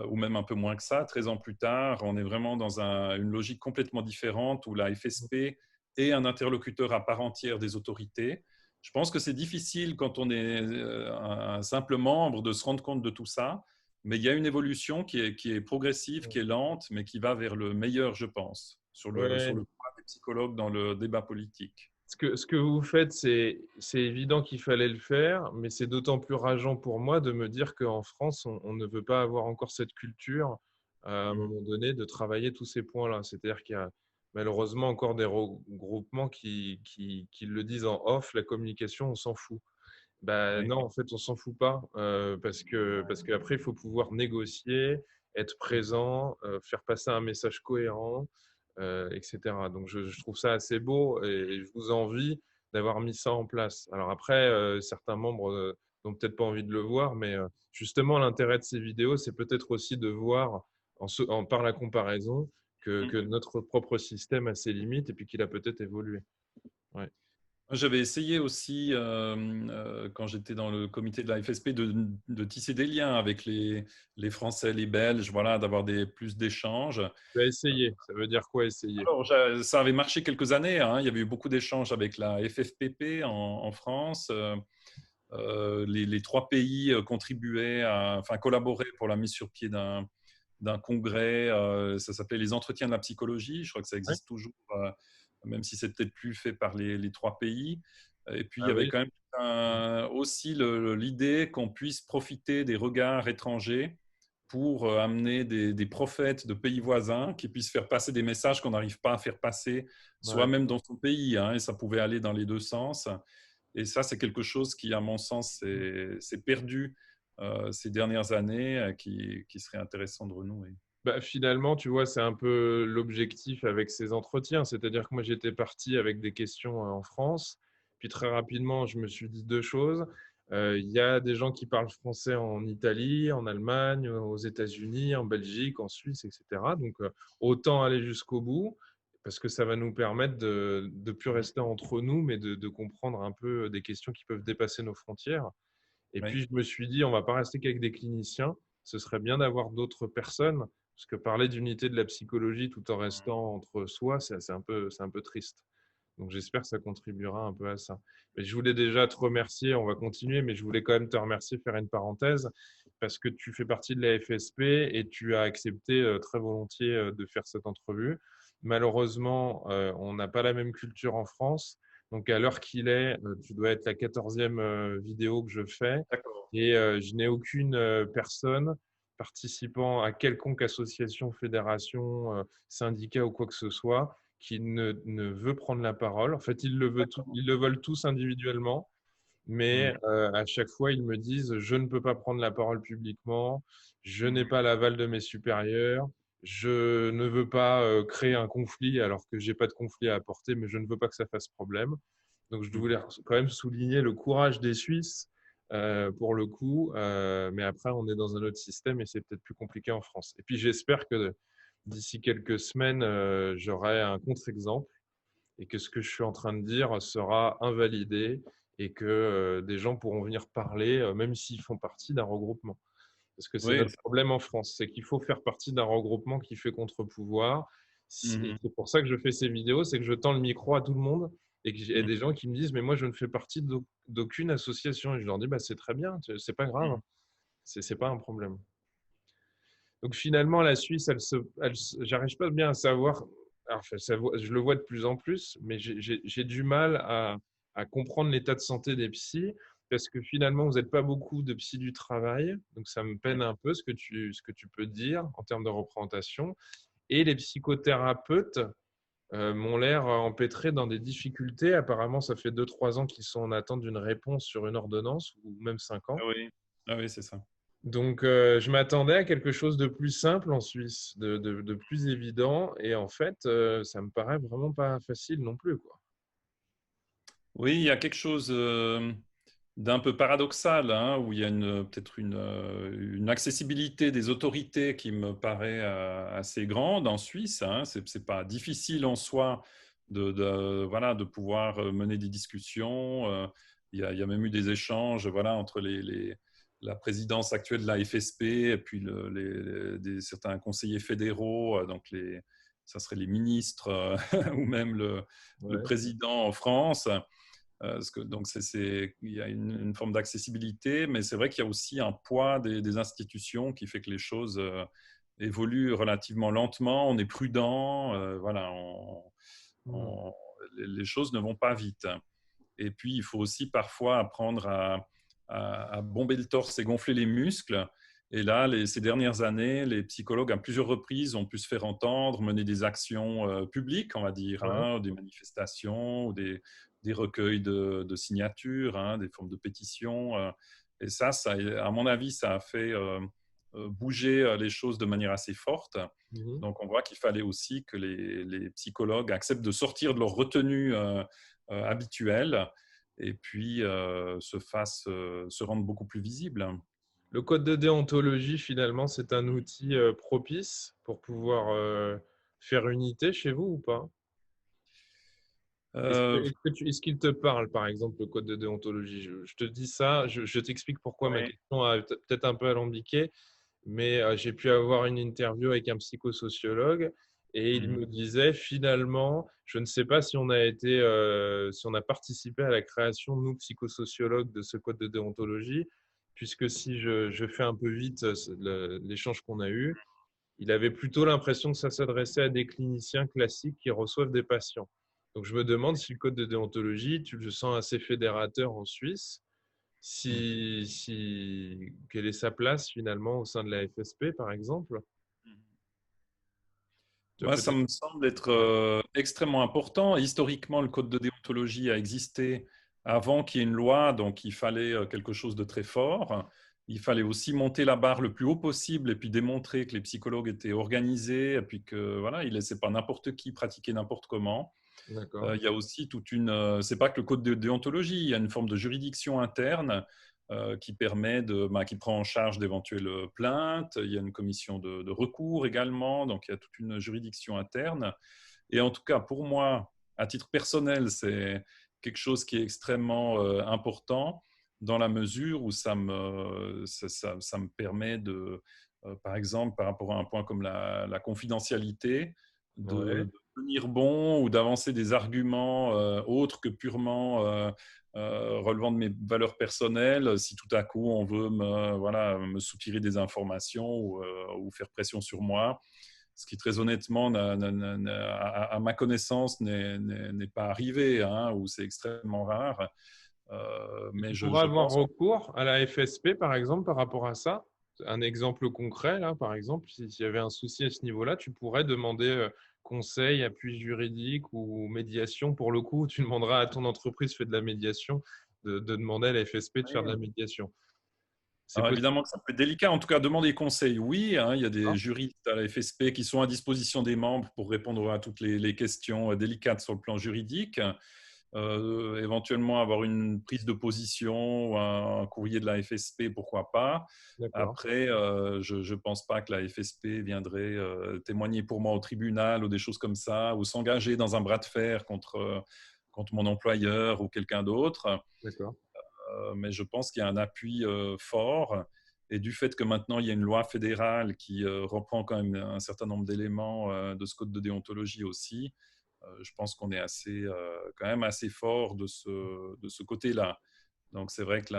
ou même un peu moins que ça, 13 ans plus tard, on est vraiment dans une logique complètement différente où la FSP et un interlocuteur à part entière des autorités. Je pense que c'est difficile quand on est un simple membre de se rendre compte de tout ça, mais il y a une évolution qui est progressive, qui est lente, mais qui va vers le meilleur, je pense, sur Ouais. le poids des psychologues dans le débat politique. Ce que vous faites, c'est évident qu'il fallait le faire, mais c'est d'autant plus rageant pour moi de me dire qu'en France, on ne veut pas avoir encore cette culture, à un Mm. moment donné, de travailler tous ces points-là. C'est-à-dire qu'il y a malheureusement encore des regroupements qui le disent en off, la communication, on s'en fout. Ben Oui. non, en fait, on s'en fout pas, parce qu'après, il faut pouvoir négocier, être présent, faire passer un message cohérent, etc. Donc, je trouve ça assez beau et je vous envie d'avoir mis ça en place. Alors après, certains membres n'ont peut-être pas envie de le voir, mais justement, l'intérêt de ces vidéos, c'est peut-être aussi de voir, par la comparaison, que Mm. notre propre système a ses limites et puis qu'il a peut-être évolué. Ouais. J'avais essayé aussi, quand j'étais dans le comité de la FSP, de tisser des liens avec les Français, les Belges, voilà, d'avoir plus d'échanges. Tu as essayé. Ça veut dire quoi essayer? Alors, ça avait marché quelques années, hein. Il y avait eu beaucoup d'échanges avec la FFPP en France. Les trois pays contribuaient enfin, collaboraient pour la mise sur pied d'un congrès. Ça s'appelait les Entretiens de la psychologie. Je crois que ça Ouais. existe toujours, même si c'est peut-être plus fait par les trois pays. Et puis, il y Ah avait oui. quand même aussi l'idée qu'on puisse profiter des regards étrangers pour amener des prophètes de pays voisins qui puissent faire passer des messages qu'on n'arrive pas à faire passer Ouais. soi-même dans son pays, hein, et ça pouvait aller dans les deux sens. Et ça, c'est quelque chose qui, à mon sens, s'est perdu ces dernières années, qui serait intéressant de renouer. Bah, finalement, tu vois, c'est un peu l'objectif avec ces entretiens. C'est-à-dire que moi, j'étais parti avec des questions en France. Puis très rapidement, je me suis dit deux choses. Il y a des gens qui parlent français en Italie, en Allemagne, aux États-Unis, en Belgique, en Suisse, etc. Donc, autant aller jusqu'au bout, parce que ça va nous permettre de ne plus rester entre nous, mais de comprendre un peu des questions qui peuvent dépasser nos frontières. Et Oui. puis, je me suis dit, on va pas rester qu'avec des cliniciens. Ce serait bien d'avoir d'autres personnes, parce que parler d'unité de la psychologie tout en restant entre soi, c'est un peu triste. Donc, j'espère que ça contribuera un peu à ça. Mais je voulais déjà te remercier, on va continuer, mais je voulais quand même te remercier, faire une parenthèse, parce que tu fais partie de la FSP et tu as accepté très volontiers de faire cette entrevue. Malheureusement, on n'a pas la même culture en France. Donc, à l'heure qu'il est, tu dois être la 14e vidéo que je fais. D'accord. Et je n'ai aucune personne participant à quelconque association, fédération, syndicat ou quoi que ce soit qui ne veut prendre la parole. En fait, ils le veulent tous individuellement, mais Mhm. à chaque fois, ils me disent, je ne peux pas prendre la parole publiquement, je n'ai Mhm. pas l'aval de mes supérieurs, je ne veux pas créer un conflit alors que j'ai pas de conflit à apporter, mais je ne veux pas que ça fasse problème. Donc, je voulais quand même souligner le courage des Suisses pour le coup, mais après, on est dans un autre système et c'est peut-être plus compliqué en France. Et puis, j'espère que d'ici quelques semaines, j'aurai un contre-exemple et que ce que je suis en train de dire sera invalidé et que des gens pourront venir parler, même s'ils font partie d'un regroupement. Parce que c'est Oui. notre problème en France, c'est qu'il faut faire partie d'un regroupement qui fait contre-pouvoir. Et Mhm. c'est pour ça que je fais ces vidéos, c'est que je tends le micro à tout le monde et qu'il y a Mhm. des gens qui me disent, mais moi, je ne fais partie d'aucune association. Et je leur dis, bah, c'est très bien, c'est pas grave, Mhm. c'est pas un problème. Donc finalement, la Suisse, j'arrive pas bien à savoir, alors, enfin, je le vois de plus en plus, mais j'ai du mal à comprendre l'état de santé des psys, parce que finalement, vous n'êtes pas beaucoup de psys du travail, donc ça me peine un peu ce que tu peux dire en termes de représentation. Et les psychothérapeutes m'ont l'air empêtrés dans des difficultés. Apparemment, ça fait 2, 3 ans qu'ils sont en attente d'une réponse sur une ordonnance, ou même 5 ans. Ah oui, ah oui, c'est ça. Donc, je m'attendais à quelque chose de plus simple en Suisse, de plus évident. Et en fait, ça me paraît vraiment pas facile non plus, quoi. Oui, il y a quelque chose d'un peu paradoxal, hein, où il y a peut-être une accessibilité des autorités qui me paraît assez grande en Suisse, hein. C'est pas difficile en soi voilà, de pouvoir mener des discussions. Il y a même eu des échanges, voilà, entre la présidence actuelle de la FSP et puis certains conseillers fédéraux, donc ça serait les ministres ou même le Ouais. président en France. Donc, il y a une forme d'accessibilité, mais c'est vrai qu'il y a aussi un poids des institutions qui fait que les choses évoluent relativement lentement. On est prudent, voilà, Hmm. on- les choses ne vont pas vite. Et puis, il faut aussi parfois apprendre à bomber le torse et gonfler les muscles. Et là, ces dernières années, les psychologues, à plusieurs reprises, ont pu se faire entendre, mener des actions publiques, on va dire, Ouais. hein, des manifestations, ou des recueils de signatures, hein, des formes de pétitions. Et ça, à mon avis, ça a fait bouger les choses de manière assez forte. Mhm. Donc, on voit qu'il fallait aussi que les psychologues acceptent de sortir de leur retenue habituelle et puis se rendre beaucoup plus visibles. Le code de déontologie, finalement, c'est un outil propice pour pouvoir faire unité chez vous ou pas? Euh, Est-ce qu'il te parle, par exemple, le code de déontologie? Je te dis ça, je t'explique pourquoi ma ouais. question est peut-être un peu alambiquée, mais j'ai pu avoir une interview avec un psychosociologue et il Mhm. me disait finalement, je ne sais pas si on a été, si on a participé à la création, nous, psychosociologues, de ce code de déontologie, puisque si je fais un peu vite l'échange qu'on a eu, il avait plutôt l'impression que ça s'adressait à des cliniciens classiques qui reçoivent des patients. Donc je me demande si le code de déontologie, tu le sens assez fédérateur en Suisse, quelle est sa place finalement au sein de la FSP, par exemple? Tu as Moi, ça peut-être. me semble être extrêmement important. Historiquement, le code de déontologie a existé avant qu'il y ait une loi, donc il fallait quelque chose de très fort. Il fallait aussi monter la barre le plus haut possible et puis démontrer que les psychologues étaient organisés et puis que voilà, ils laissaient pas n'importe qui pratiquer n'importe comment. D'accord. Il y a aussi toute c'est pas que le code de déontologie, il y a une forme de juridiction interne qui permet qui prend en charge d'éventuelles plaintes. Il y a une commission de recours également, donc il y a toute une juridiction interne. Et en tout cas, pour moi, à titre personnel, c'est quelque chose qui est extrêmement important dans la mesure où ça me permet par exemple, par rapport à un point comme la confidentialité, Ouais. de tenir bon ou d'avancer des arguments autres que purement relevant de mes valeurs personnelles. Si tout à coup on veut voilà, me soutirer des informations ou faire pression sur moi, ce qui très honnêtement, à ma connaissance, n'est pas arrivé, hein, ou c'est extrêmement rare. Tu Mais pourrais je avoir pense. recours à la FSP, par exemple, par rapport à ça? Un exemple concret, là, par exemple, s'il y avait un souci à ce niveau-là, tu pourrais demander conseil, appui juridique ou médiation. Pour le coup, tu demanderas à ton entreprise qui fait de la médiation de demander à la FSP de faire de la médiation. C'est Alors possible. évidemment que ça peut être délicat. En tout cas, demander conseil, oui, hein, il y a des Hein. juristes à la FSP qui sont à disposition des membres pour répondre à toutes les questions délicates sur le plan juridique. Éventuellement avoir une prise de position ou un courrier de la FSP, pourquoi pas. D'accord. Après, je ne pense pas que la FSP viendrait témoigner pour moi au tribunal ou des choses comme ça, ou s'engager dans un bras de fer contre mon employeur ou quelqu'un d'autre. D'accord. Mais je pense qu'il y a un appui fort. Et du fait que maintenant il y a une loi fédérale qui reprend quand même un certain nombre d'éléments de ce code de déontologie aussi, je pense qu'on est quand même assez fort de ce côté-là. Donc c'est vrai que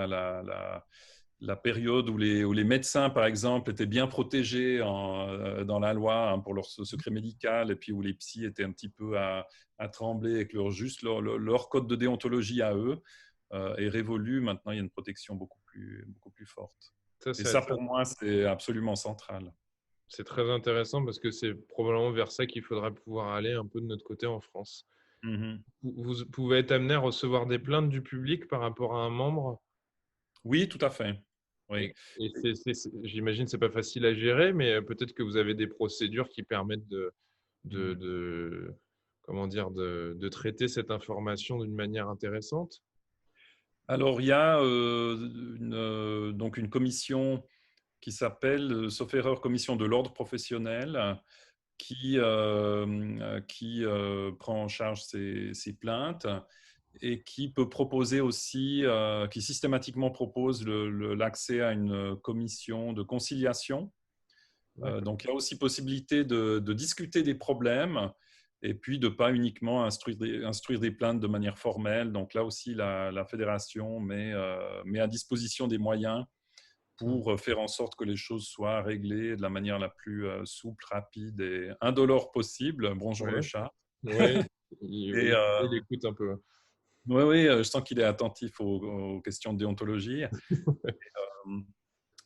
la période où les médecins, par exemple, étaient bien protégés dans la loi, hein, pour leur secret médical, et puis où les psys étaient un petit peu à trembler avec leur code de déontologie à eux, est révolu. Maintenant, il y a une protection beaucoup plus forte. Ça, Et c'est ça, pour moi, c'est absolument central. c'est très intéressant parce que c'est probablement vers ça qu'il faudra pouvoir aller un peu de notre côté en France. Mhm. Vous pouvez être amené à recevoir des plaintes du public par rapport à un membre. Oui, tout à fait. Oui. Et j'imagine que ce n'est pas facile à gérer, mais peut-être que vous avez des procédures qui permettent Mhm. de, comment dire, de traiter cette information d'une manière intéressante. Alors, il y a donc une commission qui s'appelle, sauf erreur, commission de l'ordre professionnel, qui prend en charge ces plaintes et qui peut proposer aussi, qui systématiquement propose l'accès à une commission de conciliation D'accord. Donc, il y a aussi possibilité de discuter des problèmes et puis de ne pas uniquement instruire des plaintes de manière formelle. Donc là aussi, la fédération met à disposition des moyens Mm. pour faire en sorte que les choses soient réglées de la manière la plus souple, rapide et indolore possible. Bonjour le Ouais, chat. ouais. Et Il écoute un peu. oui, oui, je sens qu'il est attentif aux questions de déontologie.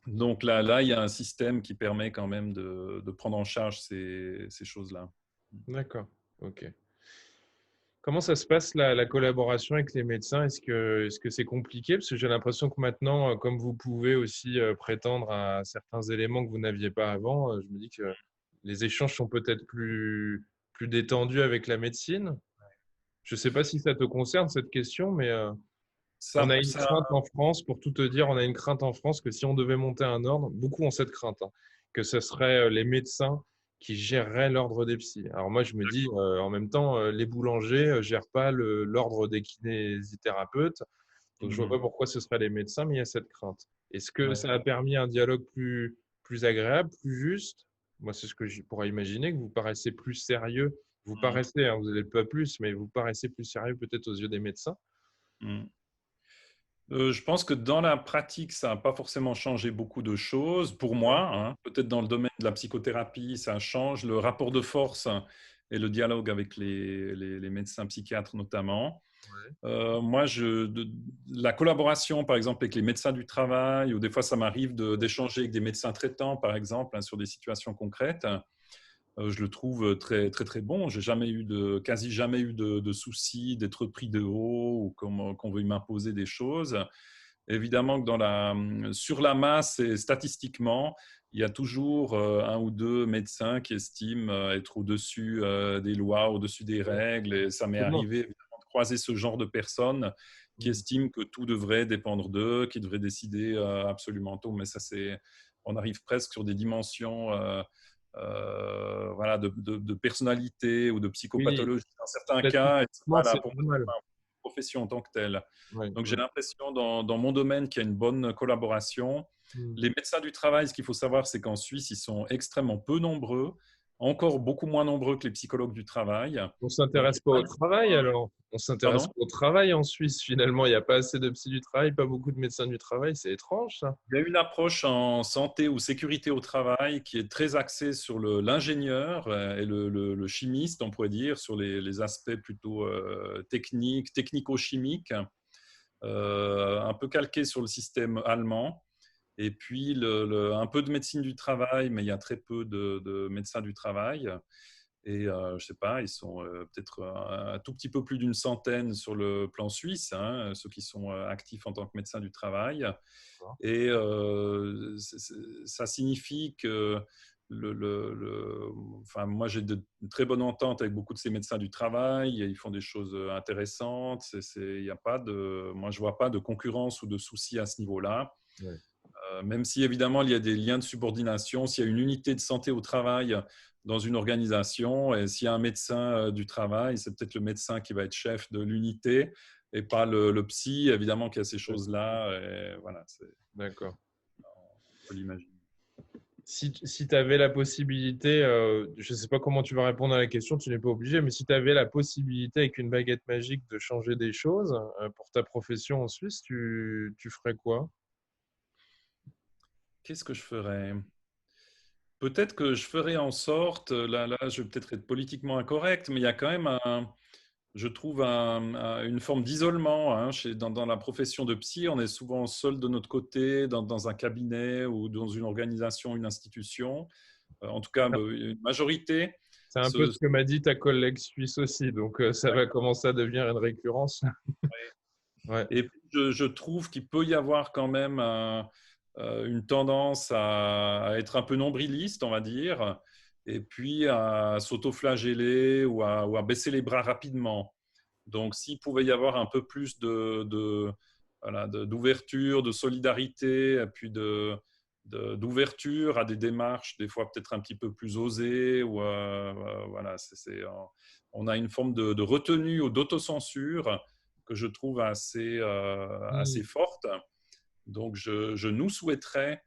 Donc là, il y a un système qui permet quand même de prendre en charge ces choses-là. D'accord. Ok. Comment ça se passe la collaboration avec les médecins? Est-ce que c'est compliqué? Parce que j'ai l'impression que maintenant, comme vous pouvez aussi prétendre à certains éléments que vous n'aviez pas avant, je me dis que les échanges sont peut-être plus détendus avec la médecine. Je ne sais pas si ça te concerne cette question, mais on a Ça, une ça, crainte en France, pour tout te dire, on a une crainte en France que si on devait monter un ordre, beaucoup ont cette crainte, hein, que ce serait les médecins qui géreraient l'ordre des psys. Alors moi, je me dis, en même temps, les boulangers ne gèrent pas l'ordre des kinésithérapeutes, donc je vois pas Mhm. pourquoi ce serait les médecins, mais il y a cette crainte. Est-ce que Ouais. ça a permis un dialogue plus agréable, plus juste? Moi, c'est ce que je pourrais imaginer, que vous paraissez plus sérieux. Vous Mhm. paraissez, hein, vous n'êtes pas plus, mais vous paraissez plus sérieux peut-être aux yeux des médecins. Mhm. Je pense que dans la pratique, ça n'a pas forcément changé beaucoup de choses pour Ouais, moi, hein. Peut-être dans le domaine de la psychothérapie, ça change le rapport de force et le dialogue avec les médecins psychiatres notamment. ouais. Moi, la collaboration, par exemple, avec les médecins du travail, ou des fois, ça m'arrive d'échanger avec des médecins traitants, par exemple, hein, sur des situations concrètes. Je le trouve très, très, très bon. J'ai quasi jamais eu de soucis d'être pris de haut ou qu'on veuille m'imposer des choses. Évidemment que sur la masse et statistiquement, il y a toujours un ou deux médecins qui estiment être au-dessus des lois, au-dessus des Ouais, règles. Et ça m'est absolument. arrivé évidemment de croiser ce genre de personnes qui Mm. estiment que tout devrait dépendre d'eux, qui devraient décider absolument tout. Mais on arrive presque sur des dimensions voilà, de personnalité ou de Oui, psychopathologie dans certains cas. Et statistiquement, voilà, c'est pour moi, c'est normal. pas une profession en tant que telle. Ouais, Donc, j'ai ouais. l'impression dans mon domaine qu'il y a une bonne collaboration. Mm. Les médecins du travail, ce qu'il faut savoir, c'est qu'en Suisse, ils sont extrêmement peu nombreux, encore beaucoup moins nombreux que les psychologues du travail. On Donc, s'intéresse il pas y a au pas travail alors. On s'intéresse pardon? pas au travail en Suisse finalement. Il n'y a pas assez de psy du travail, pas beaucoup de médecins du travail. C'est étrange ça. Il y a une approche en santé ou sécurité au travail qui est très axée sur l'ingénieur et le chimiste, on pourrait dire, sur les aspects plutôt techniques, technico-chimiques, un peu calqué sur le système allemand. Et puis un peu de médecine du travail, mais il y a très peu de médecins du travail. Et je ne sais pas, ils sont peut-être un tout petit peu plus d'une centaine sur le plan suisse, hein, ceux qui sont actifs en tant que médecins du travail. D'accord. Et ça signifie que enfin, moi, j'ai de très bonnes ententes avec beaucoup de ces médecins du travail. Ils font des choses intéressantes. Il y a pas moi, je ne vois pas de concurrence ou de soucis à ce niveau-là. Ouais. Même si, évidemment, il y a des liens de subordination. S'il y a une unité de santé au travail dans une organisation, et s'il y a un médecin du travail, c'est peut-être le médecin qui va être chef de l'unité et pas le psy. Évidemment qu'il y a ces Ouais. choses-là. Et voilà, D'accord. on peut l'imaginer. Si tu avais la possibilité, je ne sais pas comment tu vas répondre à la question, tu n'es pas obligé, mais si tu avais la possibilité avec une baguette magique de changer des choses pour ta profession en Suisse, tu ferais quoi? Qu'est-ce que je ferais? Peut-être que je ferais en sorte, là, je vais peut-être être politiquement incorrect, mais il y a quand même je trouve une forme d'isolement, hein, dans la profession de psy. On est souvent seul de notre côté, dans un cabinet ou dans une organisation, une institution. En tout cas, une majorité. C'est un peu Se- ce que m'a dit ta collègue suisse aussi, donc ça va commencer à devenir une récurrence. Ouais. Et puis, je trouve qu'il peut y avoir quand même une tendance à être un peu nombriliste, on va dire, et puis à s'autoflageller ou à baisser les bras rapidement. Donc, s'il pouvait y avoir un peu plus voilà, d'ouverture, de solidarité, et puis d'ouverture à des démarches, des fois peut-être un petit peu plus osées, ou voilà, on a une forme de retenue ou d'autocensure que je trouve assez Hmm. forte. Donc, je nous souhaiterais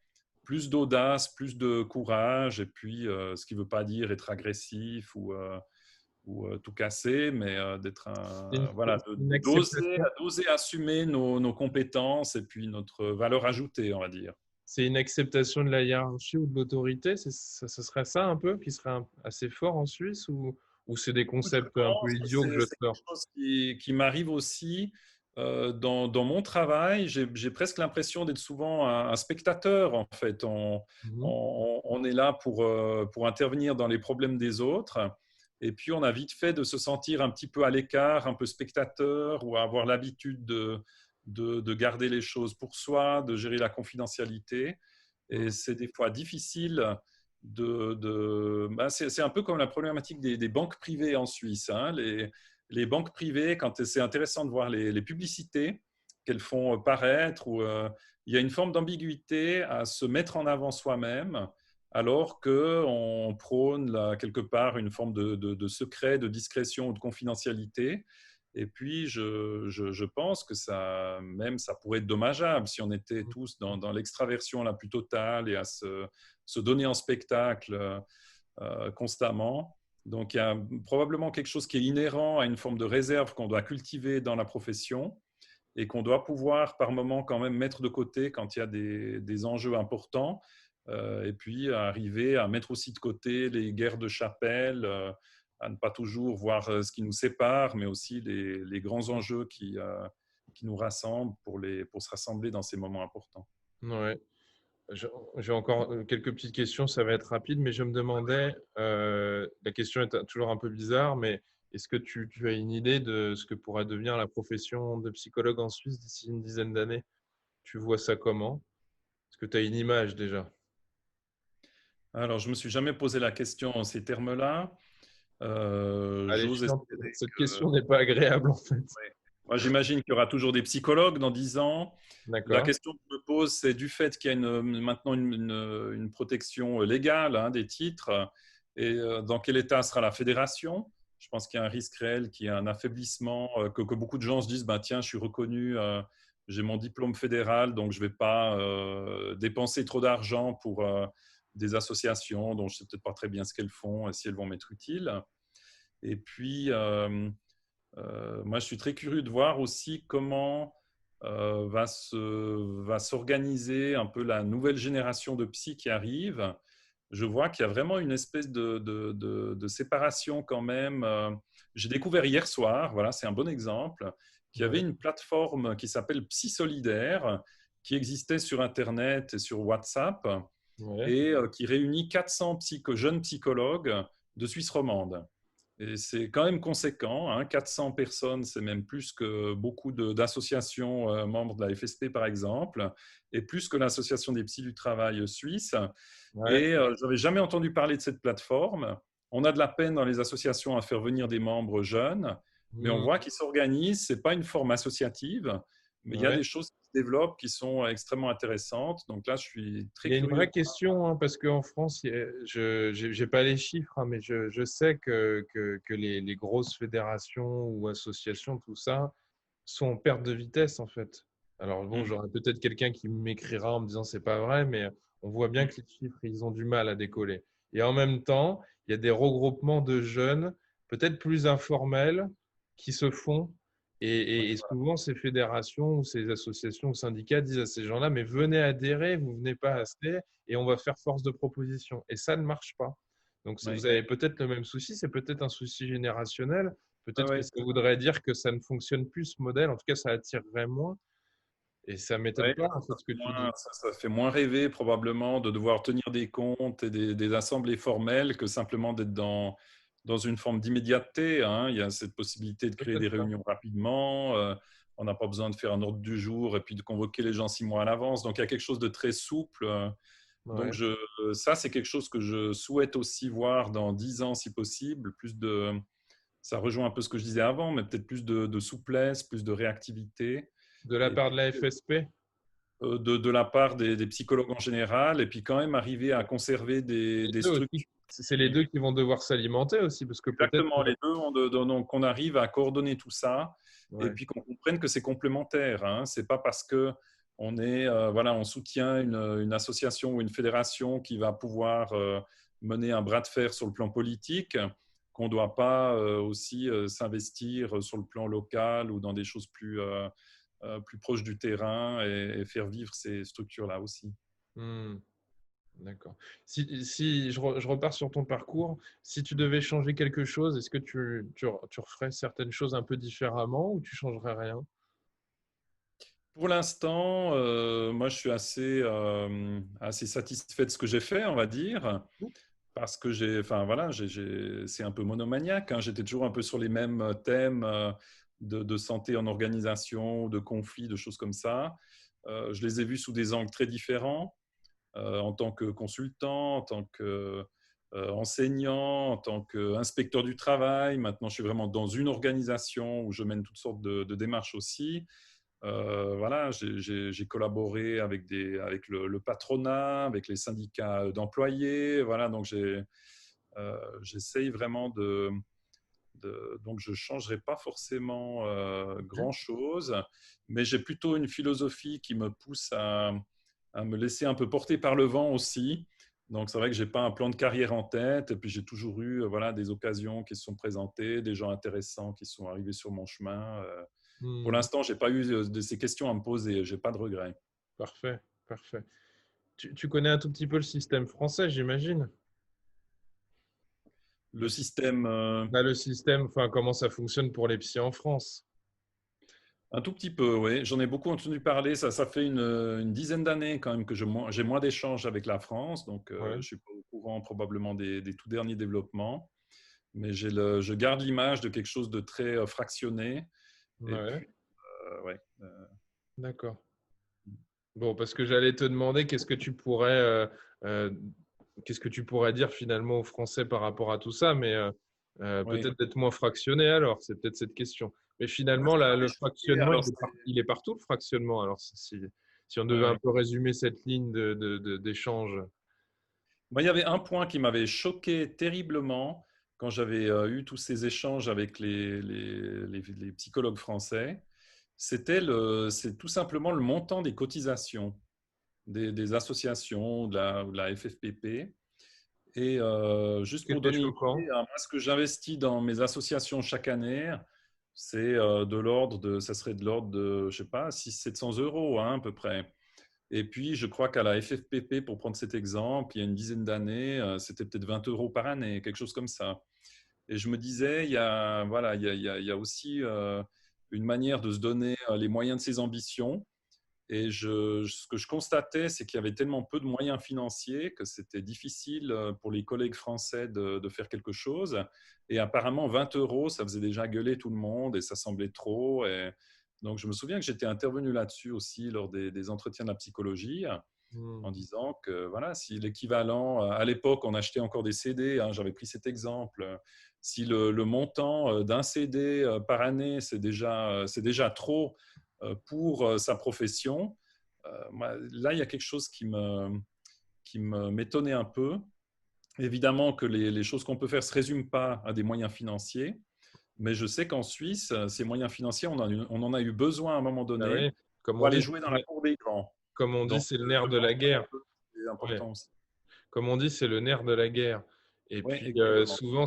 plus d'audace, plus de courage, et puis ce qui ne veut pas dire être agressif ou tout casser, mais d'être voilà, C'est une acceptation. d'oser assumer nos compétences et puis notre valeur ajoutée, on va dire. C'est une acceptation de la hiérarchie ou de l'autorité, ce serait ça un peu qui serait assez fort en Suisse ou c'est des Je concepts un peu pense que idiots que je c'est sors? quelque chose qui m'arrive aussi dans mon travail. J'ai presque l'impression d'être souvent un spectateur, en fait. Mhm. On est là pour intervenir dans les problèmes des autres. Et puis, on a vite fait de se sentir un petit peu à l'écart, un peu spectateur, ou avoir l'habitude de garder les choses pour soi, de gérer la confidentialité. Et Mhm. c'est des fois difficile c'est un peu comme la problématique des banques privées en Suisse. Hein. Les banques privées, quand c'est intéressant de voir les publicités qu'elles font paraître, où il y a une forme d'ambiguïté à se mettre en avant soi-même, alors qu'on prône là, quelque part une forme de secret, de discrétion ou de confidentialité. Et puis, je pense que ça pourrait être dommageable si on était tous dans l'extraversion la plus totale et à se donner en spectacle constamment. Donc, il y a probablement quelque chose qui est inhérent à une forme de réserve qu'on doit cultiver dans la profession et qu'on doit pouvoir par moment quand même mettre de côté quand il y a des enjeux importants. Et puis arriver à mettre aussi de côté les guerres de chapelle, à ne pas toujours voir ce qui nous sépare, mais aussi les grands enjeux qui nous rassemblent pour se rassembler dans ces moments importants. Ouais. Je- J'ai encore quelques petites questions, ça va être rapide, mais je me demandais, la question est toujours un peu bizarre, mais est-ce que tu as une idée de ce que pourrait devenir la profession de psychologue en Suisse d'ici une dizaine d'années? Tu vois ça comment? Est-ce que tu as une image déjà? Alors, je ne me suis jamais posé la question en ces termes-là. Elle est J'ose chiante. espérer Cette que... question n'est pas agréable en fait. Ouais. Moi, j'imagine qu'il y aura toujours des psychologues dans 10 ans. La D'accord. question que je me pose, c'est du fait qu'il y a maintenant une protection légale hein, des titres. Et dans quel état sera la fédération? Je pense qu'il y a un risque réel, qu'il y ait un affaiblissement, que beaucoup de gens se disent bah, tiens, je suis reconnu, j'ai mon diplôme fédéral, donc je ne vais pas dépenser trop d'argent pour des associations dont je ne sais peut-être pas très bien ce qu'elles font et si elles vont m'être utiles. Et puis, moi, je suis très curieux de voir aussi comment va s'organiser un peu la nouvelle génération de psy qui arrive. Je vois qu'il y a vraiment une espèce de séparation quand même. J'ai découvert hier soir, voilà, c'est un bon exemple, qu'il y avait Ouais. une plateforme qui s'appelle Psy Solidaire, qui existait sur Internet et sur WhatsApp, Ouais. et qui réunit 400 jeunes psychologues de Suisse romande. Et c'est quand même conséquent, hein, 400 personnes, c'est même plus que beaucoup d'associations membres de la FSP par exemple, et plus que l'Association des psys du travail suisse. Ouais. Et je n'avais jamais entendu parler de cette plateforme. On a de la peine dans les associations à faire venir des membres jeunes, mais on Hmm. voit qu'ils s'organisent. Ce n'est pas une forme associative, mais il y a Ouais. des choses qui se développent qui sont extrêmement intéressantes. Donc là, je suis Il très y a une curieux vraie de question, hein, parce qu'en France, je n'ai pas les chiffres, hein, mais je sais que les grosses fédérations ou associations, tout ça, sont en perte de vitesse, en fait. Alors bon, voir. j'aurai peut-être quelqu'un qui m'écrira en me disant c'est pas vrai, mais on voit bien que les chiffres, ils ont du mal à décoller. Et en même temps, il y a des regroupements de jeunes, peut-être plus informels, qui se font. Et souvent, ces fédérations ou ces associations ou syndicats disent à ces gens-là, mais venez adhérer, vous venez pas assez, et on va faire force de proposition. Et ça ne marche pas. Donc, vous Oui. avez peut-être le même souci, c'est peut-être un souci générationnel. Ouais, Peut-être que ouais, ça voudrait dire que ça ne fonctionne plus ce modèle. En tout cas, ça attirerait moins. Et ça m'étonne ouais, pas, en fait, ce que tu dis. ça fait moins rêver probablement de devoir tenir des comptes et des assemblées formelles que simplement d'être dans une forme d'immédiateté. Hein. Il y a cette possibilité de créer des Peut-être ça. réunions rapidement. On n'a pas besoin de faire un ordre du jour et puis de convoquer les gens 6 mois à l'avance. Donc il y a quelque chose de très souple. Donc Ouais. ça, c'est quelque chose que je souhaite aussi voir dans 10 ans si possible. Ça rejoint un peu ce que je disais avant, mais peut-être plus de souplesse, plus de réactivité. De la Et part puis de la FSP, de la part des psychologues en général, et puis quand même arriver à conserver les des deux aussi. structures. C'est les deux qui vont devoir s'alimenter aussi, parce que peut-être que… Exactement, les deux, donc on arrive à coordonner tout ça, et Ouais. puis qu'on comprenne que c'est complémentaire. Hein. C'est pas parce que on soutient une association ou une fédération qui va pouvoir mener un bras de fer sur le plan politique, qu'on ne doit pas aussi s'investir sur le plan local ou dans des choses plus proches du terrain et faire vivre ces structures-là aussi. Hmm, d'accord. Si je repars sur ton parcours, si tu devais changer quelque chose, est-ce que tu referais certaines choses un peu différemment ou tu changerais rien? Pour l'instant, moi, je suis assez satisfait de ce que j'ai fait, on va dire, parce que enfin, voilà, c'est un peu monomaniaque, hein. J'étais toujours un peu sur les mêmes thèmes de santé en organisation, de conflits, de choses comme ça. Je les ai vus sous des angles très différents, en tant que consultant, en tant qu'enseignant, en tant qu'inspecteur du travail. Maintenant, je suis vraiment dans une organisation où je mène toutes sortes de démarches aussi. Voilà, j'ai collaboré avec le patronat, avec les syndicats d'employés. Voilà, donc j'essaye vraiment donc je ne changerai pas forcément Mhm. grand-chose, mais j'ai plutôt une philosophie qui me pousse à me laisser un peu porter par le vent aussi. Donc c'est vrai que je n'ai pas un plan de carrière en tête, et puis j'ai toujours eu voilà, des occasions qui se sont présentées, des gens intéressants qui sont arrivés sur mon chemin. Pour Hmm, l'instant, je n'ai pas eu de ces questions à me poser, je n'ai pas de regrets. parfait, parfait. Tu connais un tout petit peu le système français, j'imagine? Le système, Bah, le système, enfin, comment ça fonctionne pour les psys en France? un tout petit peu, oui. J'en ai beaucoup entendu parler. Ça fait une dizaine d'années quand même que j'ai moins d'échanges avec la France, donc je Ouais, ne suis pas au courant probablement des tout derniers développements. Mais je garde l'image de quelque chose de très fractionné. Et ouais, puis, ouais. d'accord. Bon, parce que j'allais te demander euh, qu'est-ce que tu pourrais dire finalement aux Français par rapport à tout ça, mais Oui. peut-être d'être moins fractionné alors, c'est peut-être cette question. Mais Moi, finalement, ce qui m'avait le choqué, fractionnement, alors il est partout le fractionnement. Alors, si on ouais, devait un ouais. peu résumer cette ligne d'échange. Moi, il y avait un point qui m'avait choqué terriblement quand j'avais eu tous ces échanges avec les psychologues français. C'est tout simplement le montant des cotisations des associations, de la FFPP. Et juste Ce qui pour était donner une idée, choquant. moi, ce que j'investis dans mes associations chaque année, c'est ça serait de l'ordre de, je sais pas, 600-700 € hein, à peu près. Et puis, je crois qu'à la FFPP, pour prendre cet exemple, il y a une dizaine d'années, c'était peut-être 20 € par année, quelque chose comme ça. Et je me disais, voilà, il y a aussi une manière de se donner les moyens de ses ambitions. Et ce que je constatais, c'est qu'il y avait tellement peu de moyens financiers que c'était difficile pour les collègues français de faire quelque chose. Et apparemment, 20 €, ça faisait déjà gueuler tout le monde et ça semblait trop. Et donc, je me souviens que j'étais intervenu là-dessus aussi lors des entretiens de la psychologie Hmm. en disant que voilà, si l'équivalent, à l'époque, on achetait encore des CD, hein, j'avais pris cet exemple, si le montant d'un CD par année, c'est déjà trop pour sa profession, là, il y a quelque chose qui m'étonnait un peu. Évidemment que les choses qu'on peut faire ne se résument pas à des moyens financiers, mais je sais qu'en Suisse, ces moyens financiers, on en a eu besoin à un moment Ah donné oui, comme pour on aller dit, jouer dans la cour des grands. comme on dit, Donc, c'est le nerf le de la mental un guerre. peu, c'est Ouais. important aussi. Comme on dit, c'est le nerf de la guerre. Et Oui, puis, exactement. souvent,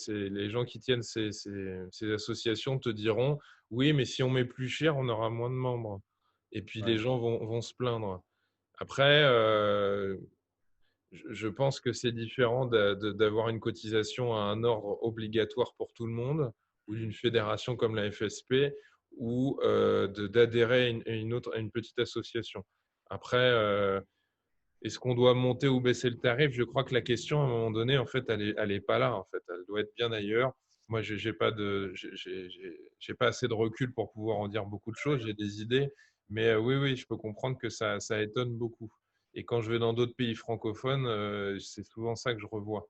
les gens qui tiennent ces associations te diront, oui, mais si on met plus cher, on aura moins de membres. Et puis, les Ouais. gens vont se plaindre. Après, je pense que c'est différent d'avoir une cotisation à un ordre obligatoire pour tout le monde, ou d'une fédération comme la FSP, ou d'adhérer à une petite association. Après, est-ce qu'on doit monter ou baisser le tarif? Je crois que la question, à un moment donné, en fait, elle est pas là. En fait, elle doit être bien ailleurs. Moi, j'ai pas assez de recul pour pouvoir en dire beaucoup de choses. J'ai des idées, mais oui, oui, je peux comprendre que ça étonne beaucoup. Et quand je vais dans d'autres pays francophones, c'est souvent ça que je revois.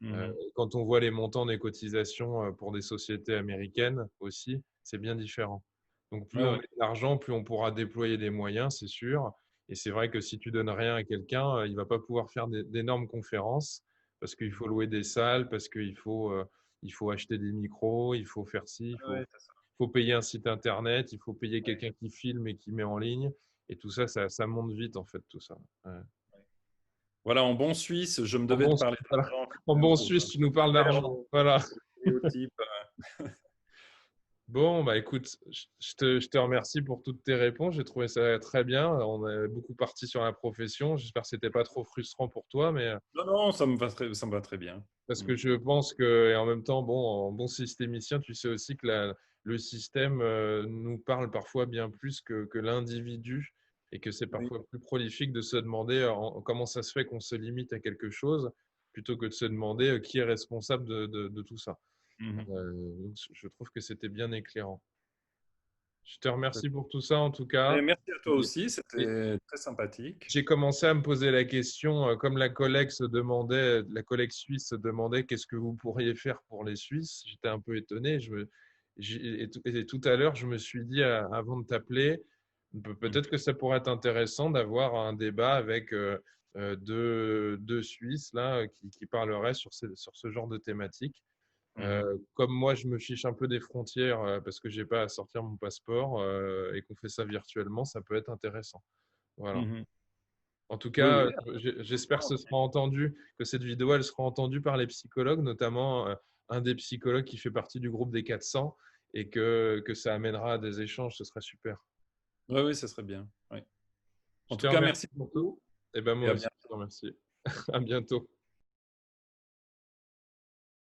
Mhm. Quand on voit les montants des cotisations pour des sociétés américaines aussi, c'est bien différent. Donc plus Ouais, on met ouais. de l'argent, plus on pourra déployer des moyens, c'est sûr. Et c'est vrai que si tu donnes rien à quelqu'un, il va pas pouvoir faire d'énormes conférences parce qu'il faut louer des salles, parce il faut acheter des micros, il faut faire ci, Ouais, ouais, c'est ça. faut payer un site internet, il faut payer quelqu'un qui filme et qui met en ligne. Et tout ça, ça monte vite, en fait, tout ça. Ouais. Voilà, en bon Suisse, je me En devais bon, de parler voilà. d'argent En quand même bon pour Suisse, tu nous parles faire d'argent. Voilà. le stéréotype. Bon, bah écoute, je te remercie pour toutes tes réponses. J'ai trouvé ça très bien. On est beaucoup parti sur la profession. J'espère que c'était pas trop frustrant pour toi, mais Non, non, ça me va très bien. parce Mm. que je pense que, et en même temps, bon, en bon systémicien, tu sais aussi que le système nous parle parfois bien plus que l'individu et que c'est Oui. parfois plus prolifique de se demander comment ça se fait qu'on se limite à quelque chose plutôt que de se demander qui est responsable de tout ça. Mhm. Je trouve que c'était bien éclairant. Je te remercie pour tout ça en tout cas. Et merci à toi Et, aussi, et c'était très sympathique. j'ai commencé à me poser la question, comme la collègue suisse se demandait qu'est-ce que vous pourriez faire pour les Suisses. J'étais un peu étonné. Et tout à l'heure, je me suis dit, avant de t'appeler, Mm. peut-être que ça pourrait être intéressant d'avoir un débat avec deux Suisses là, qui parleraient sur ce genre de thématique. Mhm. Comme moi, je me fiche un peu des frontières parce que j'ai pas à sortir mon passeport et qu'on fait ça virtuellement, ça peut être intéressant. Voilà. Mhm. En tout Oui, oui. cas, j'espère que ce sera entendu, que cette vidéo, elle sera entendue par les psychologues, notamment un des psychologues qui fait partie du groupe des 400 et que ça amènera à des échanges. Ce serait super. Oui, oui, ça serait bien. Oui. En Je tout te cas, remercie merci pour tout. beaucoup Et ben et moi à aussi, bientôt. je te remercie. À bientôt.